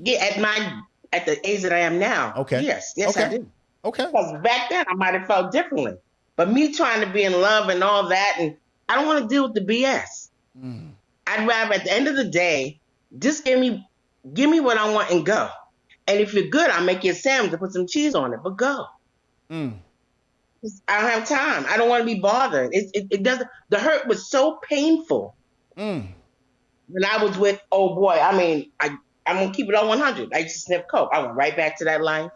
yeah. At the age that I am now, Okay. yes, I Okay. do. Okay. Because back then I might have felt differently. But me trying to be in love and all that, and I don't want to deal with the BS. I'd rather at the end of the day, just give me what I want and go. And if you're good, I'll make you a sandwich and put some cheese on it. But go. I don't have time. I don't want to be bothered. It doesn't. The hurt was so painful when I was with oh boy. I mean, I'm gonna keep it on 100. I used to sniff coke. I went right back to that life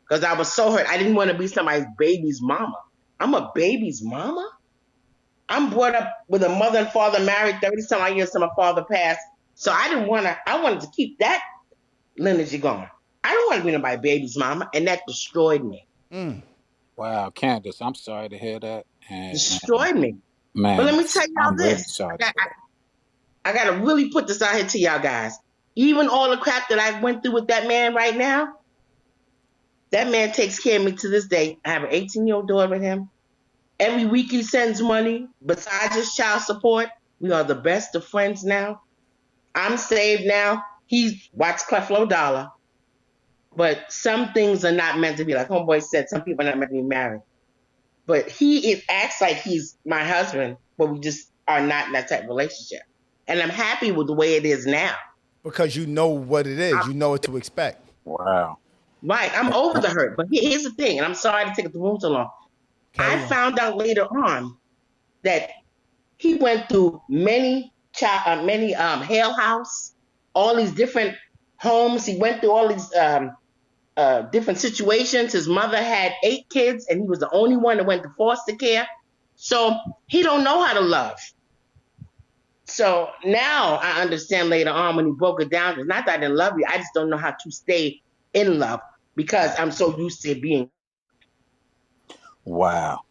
because I was so hurt. I didn't want to be somebody's baby's mama. I'm a baby's mama. I'm brought up with a mother and father married 30 some years. So my father passed. So I didn't want to. I wanted to keep that lineage going. I don't want to be nobody's baby's mama, and that destroyed me. Wow, Candace, I'm sorry to hear that. And Destroyed me. But let Man, me tell y'all I'm really this. sorry to hear I gotta really put this out here to y'all guys. Even all the crap that I went through with that man right now, that man takes care of me to this day. I have an 18-year-old daughter with him. Every week he sends money. Besides his child support, we are the best of friends now. I'm saved now. He's watch Creflo Dollar. But some things are not meant to be. Like homeboy said, some people are not meant to be married. But he is acts like he's my husband, but we just are not in that type of relationship. And I'm happy with the way it is now. Because you know what it is. You know what to expect. you. Wow. Right. I'm over the hurt. But here's the thing, and I'm sorry to take the room so long. I Carry on. found out later on that he went through many Hale House, all these different homes. He went through all these different situations. His mother had 8 kids, and he was the only one that went to foster care. So he don't know how to love. So now I understand later on when he broke it down. It's not that I didn't love you. I just don't know how to stay in love because I'm so used to being. Wow.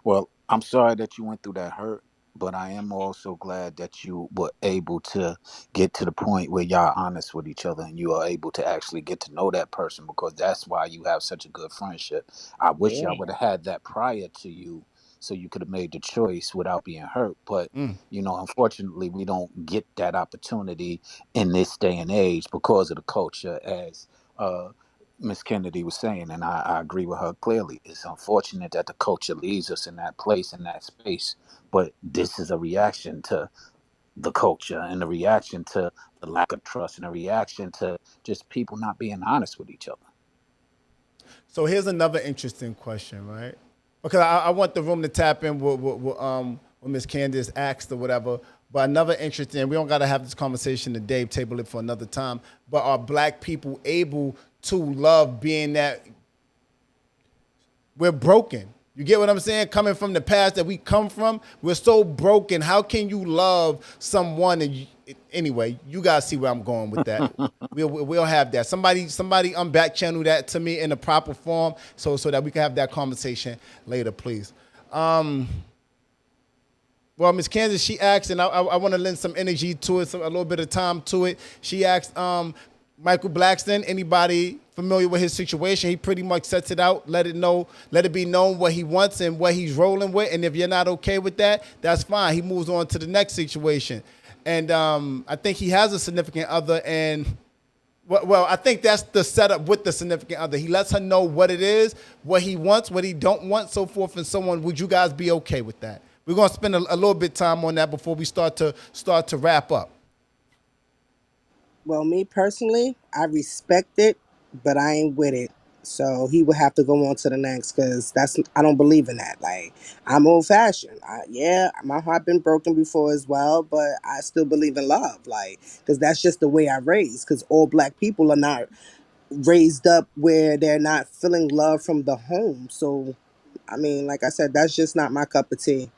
Well, I'm sorry that you went through that hurt, but I am also glad that you were able to get to the point where y'all are honest with each other and you are able to actually get to know that person because that's why you have such a good friendship. I wish y'all Yeah. would have had that prior to you so you could have made the choice without being hurt. But, unfortunately, we don't get that opportunity in this day and age because of the culture as Miss Kennedy was saying, and I agree with her clearly. It's unfortunate that the culture leaves us in that place, in that space, but this is a reaction to the culture and a reaction to the lack of trust and a reaction to just people not being honest with each other. So here's another interesting question, right? Because I want the room to tap in what Miss Candace asked or whatever. But another interesting, we don't got to have this conversation today, table it for another time. But are black people able to love being that we're broken? You get what I'm saying? Coming from the past that we come from, we're so broken. How can you love someone? Anyway, you guys see where I'm going with that. We'll have that. Somebody back channel that to me in the proper form so that we can have that conversation later, please. Well, Miss Kansas, she asked, and I want to lend some energy to it, a little bit of time to it. She asked, Michael Blackston, anybody familiar with his situation? He pretty much sets it out, let it be known what he wants and what he's rolling with. And if you're not okay with that, that's fine. He moves on to the next situation. And I think he has a significant other, and well, I think that's the setup with the significant other. He lets her know what it is, what he wants, what he don't want, so forth and so on. Would you guys be okay with that? We're gonna spend a little bit of time on that before we start to wrap up. Well, me personally, I respect it, but I ain't with it. So he would have to go on to the next because I don't believe in that. Like I'm old fashioned. Yeah, my heart been broken before as well, but I still believe in love. Like because that's just the way I raised. Because all black people are not raised up where they're not feeling love from the home. So I mean, like I said, that's just not my cup of tea.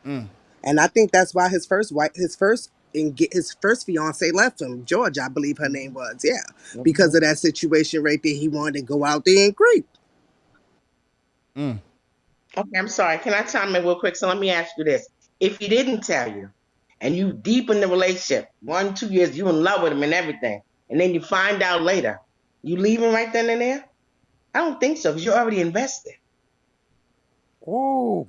And I think that's why his first fiance left him, Georgia, I believe her name was. Yeah, because of that situation right there. He wanted to go out there and creep. Okay, I'm sorry. Can I chime in real quick? So let me ask you this. If he didn't tell you and you deep in the relationship, 1, 2 years, you in love with him and everything, and then you find out later, you leave him right then and there? I don't think so because you're already invested. Ooh.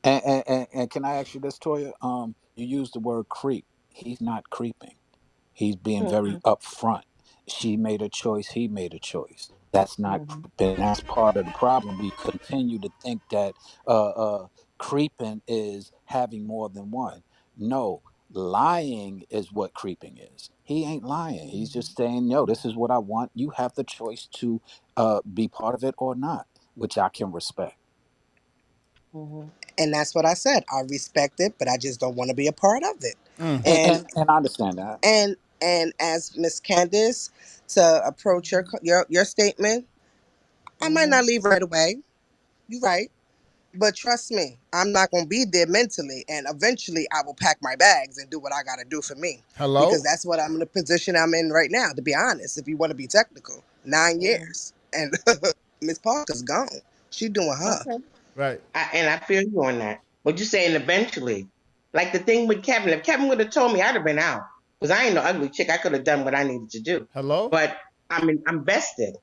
And can I ask you this, Toya? You used the word creep. He's not creeping. He's being very Mhm, upfront. She made a choice. He made a choice. That's not mhm, creeping. That's part of the problem. We continue to think that creeping is having more than one. No, lying is what creeping is. He ain't lying. He's just saying, "Yo, this is what I want. You have the choice to be part of it or not," which I can respect. mhm. And that's what I said. I respect it, but I just don't want to be a part of it. And, And and and I understand that. and as Miss Candace, to approach your statement, I might Mhm. not leave right away. You're right. But trust me, I'm not going to be there mentally. And eventually I will pack my bags and do what I got to do for me. Because Hello? that's what I'm in the position I'm in right now, to be honest, if you want to be technical. 9 years. And Miss Parker's gone. She doing her. Okay. Right. And I feel you on that. But you're saying eventually. Like the thing with Kevin. If Kevin would have told me, I'd have been out. Because I ain't no ugly chick. I could have done what I needed to do. Hello? But I'm vested.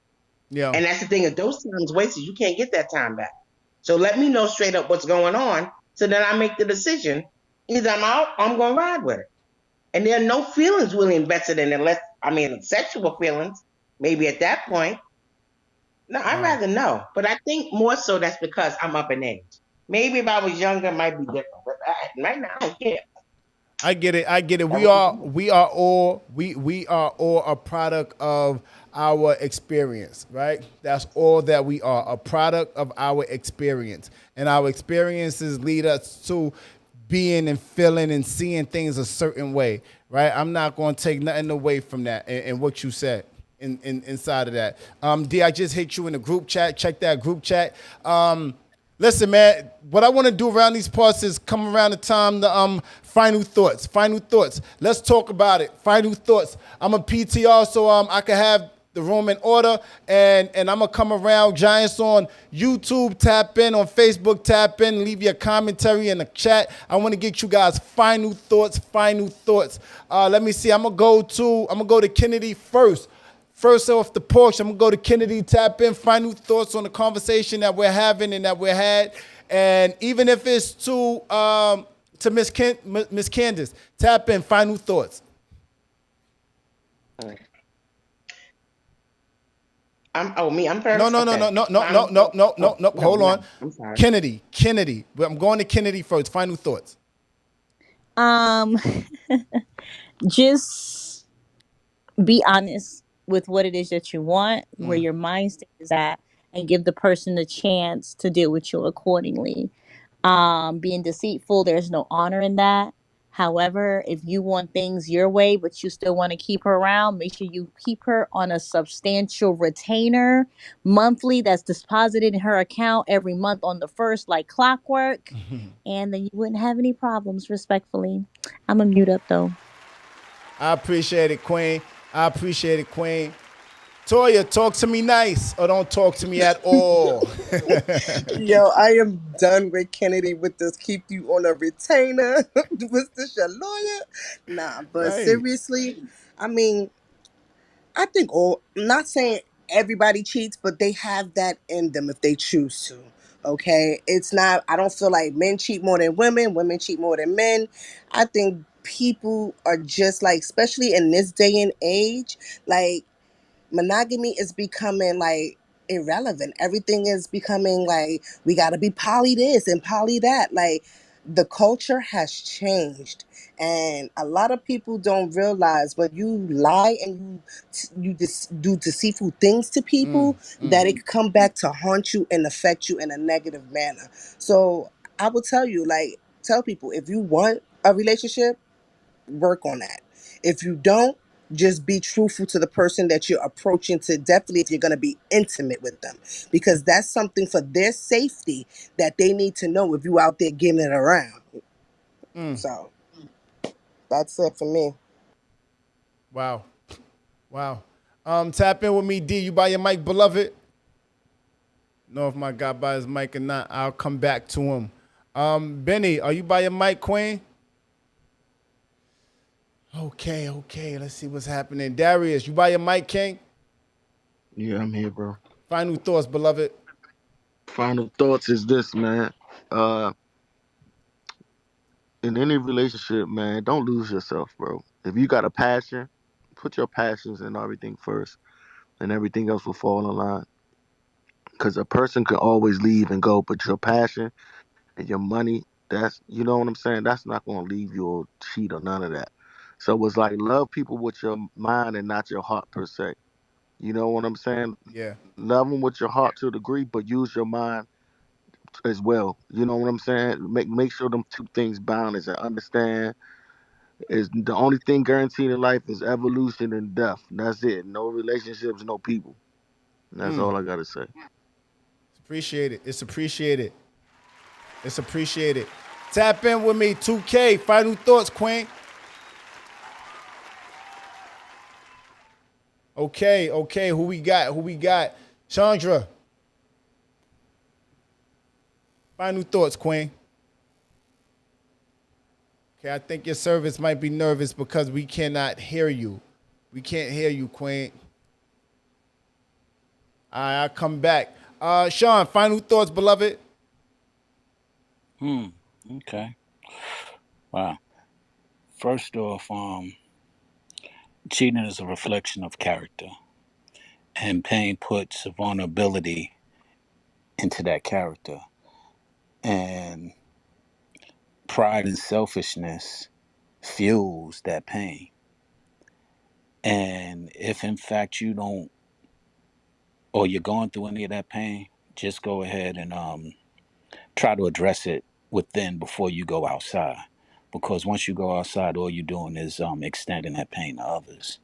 Yeah. And that's the thing, if those times wasted, you can't get that time back. So let me know straight up what's going on. So then I make the decision. Either I'm out or I'm gonna ride with it. And there are no feelings really invested in it unless sexual feelings, maybe at that point. No, I'd Wow. rather know. But I think more so that's because I'm up in age. Maybe if I was younger, it might be different. But right now, I don't care. I get it. I get it. That We was are we are all we are all a product of our experience, right? That's all that we are, a product of our experience. And our experiences lead us to being and feeling and seeing things a certain way, right? I'm not going to take nothing away from that and what you said. Inside of that, D, I just hit you in the group chat. Check that group chat. Listen, man, what I want to do around these parts is come around the time the final thoughts. Final thoughts. Let's talk about it. Final thoughts. I'm a PTR, so I can have the room in order, and I'm gonna come around. Giants on YouTube, tap in, on Facebook, tap in, leave your commentary in the chat. I want to get you guys final thoughts. Final thoughts. Let me see. I'm gonna go to Kennedy first. First off the porch, I'm gonna go to Kennedy, tap in, final thoughts on the conversation that we're having and that we had. And even if it's to Miss Candace, tap in, final thoughts. I'm No, first? no, no, no, Okay. no, no, no, Final no, thought. no, no, Oh, no. no, Hold no. on. I'm sorry. Kennedy. I'm going to Kennedy first. Final thoughts. Um, just be honest with what it is that you want, where your mind state is at, and give the person the chance to deal with you accordingly. Being deceitful, there's no honor in that. However, if you want things your way, but you still want to keep her around, make sure you keep her on a substantial retainer monthly that's deposited in her account every month on the first, like clockwork. And then you wouldn't have any problems, respectfully. I'm a mute up though. I appreciate it, Queen. I appreciate it, Queen. Toya, talk to me nice or don't talk to me at all. Yo, I am done with Kennedy with this keep you on a retainer. Was this your lawyer? Nah, but Right. seriously, I mean, I think I'm not saying everybody cheats, but they have that in them if they choose to. Okay. It's not, I don't feel like men cheat more than women cheat more than men. I think people are just like, especially in this day and age, like monogamy is becoming like irrelevant. Everything is becoming like we got to be poly this and poly that. Like the culture has changed, and a lot of people don't realize when you lie and you just do deceitful things to people that it could come back to haunt you and affect you in a negative manner. So I will tell you, like, tell people if you want a relationship, work on that. If you don't, just be truthful to the person that you're approaching to, definitely if you're going to be intimate with them, because that's something for their safety that they need to know if you out there giving it around. So that's it for me. Wow. Wow. Tap in with me, D. You buy your mic, beloved? Know if my guy buy his mic or not. I'll come back to him. Benny, are you by your mic, Queen? Okay. Let's see what's happening. Darius, you by your mic, King? Yeah, I'm here, bro. Final thoughts, beloved. Final thoughts is this, man. Uh, in any relationship, man, don't lose yourself, bro. If you got a passion, put your passions and everything first, and everything else will fall in line. Because a person can always leave and go, but your passion and your money, that's, you know what I'm saying? That's not going to leave you or cheat or none of that. So it's like love people with your mind and not your heart per se. You know what I'm saying? Yeah. Love them with your heart to a degree, but use your mind as well. You know what I'm saying? Make sure them two things balance and understand is the only thing guaranteed in life is evolution and death. That's it. No relationships, no people. And that's all I gotta say. It's appreciated. It's appreciated. It's appreciated. Tap in with me, 2K. Final thoughts, Queen. Okay. Who we got? Chandra. Final thoughts, Queen. Okay, I think your service might be nervous because we cannot hear you. We can't hear you, Queen. All right, I'll come back. Sean, final thoughts, beloved? Okay. Wow. First off, cheating is a reflection of character, and pain puts a vulnerability into that character, and pride and selfishness fuels that pain. And if in fact you don't, or you're going through any of that pain, just go ahead and try to address it within before you go outside. Because once you go outside, all you're doing is extending that pain to others,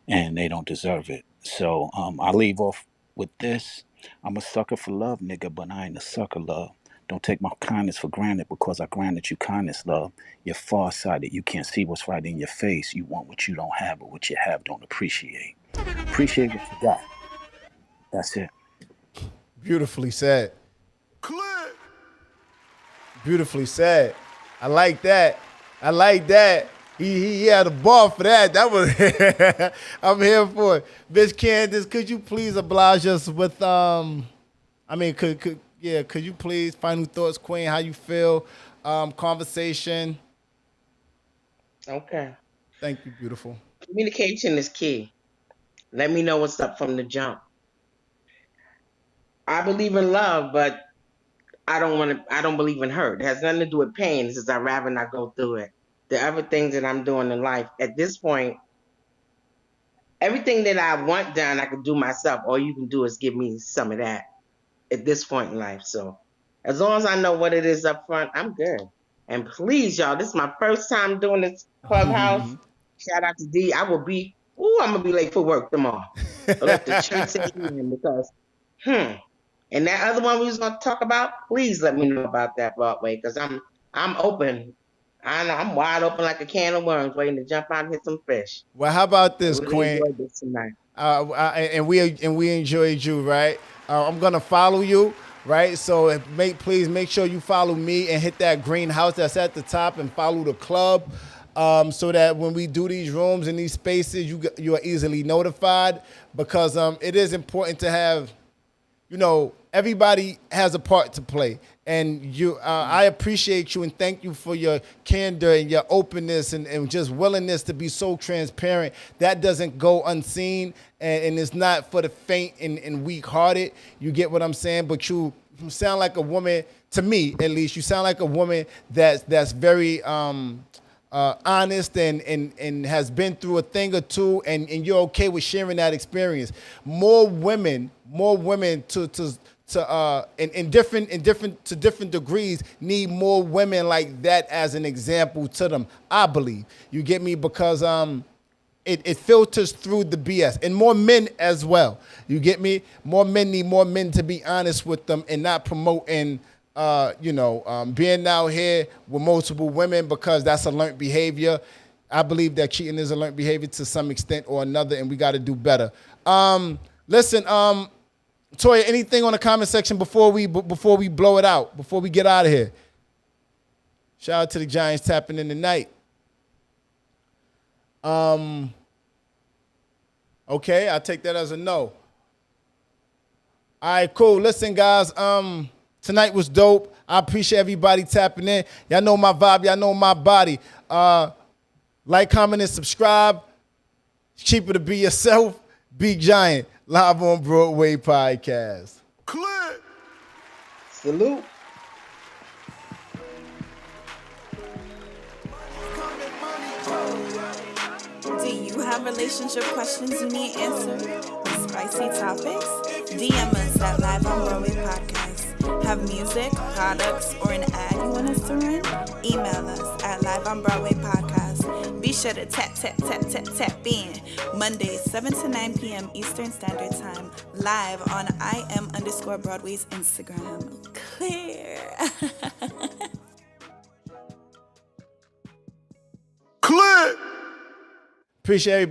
and they don't deserve it. So I leave off with this. I'm a sucker for love, nigga, but I ain't a sucker, love. Don't take my kindness for granted because I granted you kindness, love. You're farsighted. You can't see what's right in your face. You want what you don't have, but what you have don't appreciate. Appreciate what you got. That's it. Beautifully said. Beautifully said. I like that. I like that. He had a bar for that. That was I'm here for it. Miss Candace, could you please oblige us with could you please final thoughts, Queen, how you feel? Conversation. Okay. Thank you, beautiful. Communication is key. Let me know what's up from the jump. I believe in love, but I don't believe in hurt. It has nothing to do with pain. It's just I'd rather not go through it. The other things that I'm doing in life, at this point, everything that I want done, I can do myself. All you can do is give me some of that at this point in life. So as long as I know what it is up front, I'm good. And please, y'all, this is my first time doing this clubhouse. Shout out to D. I'm gonna be late for work tomorrow. So let the church say amen because, and that other one we was gonna talk about, please let me know about that Broadway because I'm open. I know I'm wide open like a can of worms, waiting to jump out and hit some fish. Well, how about I this, really Queen? enjoyed this tonight. And we enjoyed you, right? I'm gonna follow you, right? So please make sure you follow me and hit that green house that's at the top and follow the club, so that when we do these rooms and these spaces, you are easily notified because it is important to have, everybody has a part to play. And I appreciate you and thank you for your candor and your openness and just willingness to be so transparent. That doesn't go unseen, and it's not for the faint and weak-hearted. You get what I'm saying? But you sound like a woman, to me at least, you sound like a woman that's very honest and has been through a thing or two, and you're okay with sharing that experience. More women in different degrees need more women like that as an example to them. I believe, you get me, because it filters through the BS, and more men as well. You get me? More men need more men to be honest with them and not promoting being out here with multiple women because that's a learned behavior. I believe that cheating is a learned behavior to some extent or another, and we got to do better. Listen, Toya, anything on the comment section before we blow it out, before we get out of here? Shout out to the Giants tapping in tonight. Okay, I'll take that as a no. All right, cool. Listen, guys, tonight was dope. I appreciate everybody tapping in. Y'all know my vibe. Y'all know my body. Like, comment, and subscribe. It's cheaper to be yourself. Be Giant. Live on Broadway podcast. Click. Salute. Do you have relationship questions you need answered? Spicy topics? DM us at Live on Broadway Podcast. Have music, products, or an ad you want us to run? Email us at Live on Broadway Podcast. Be sure to tap in. Mondays, 7 to 9 p.m. Eastern Standard Time. Live on IM_Broadway's Instagram. Clear. Click. Appreciate everybody.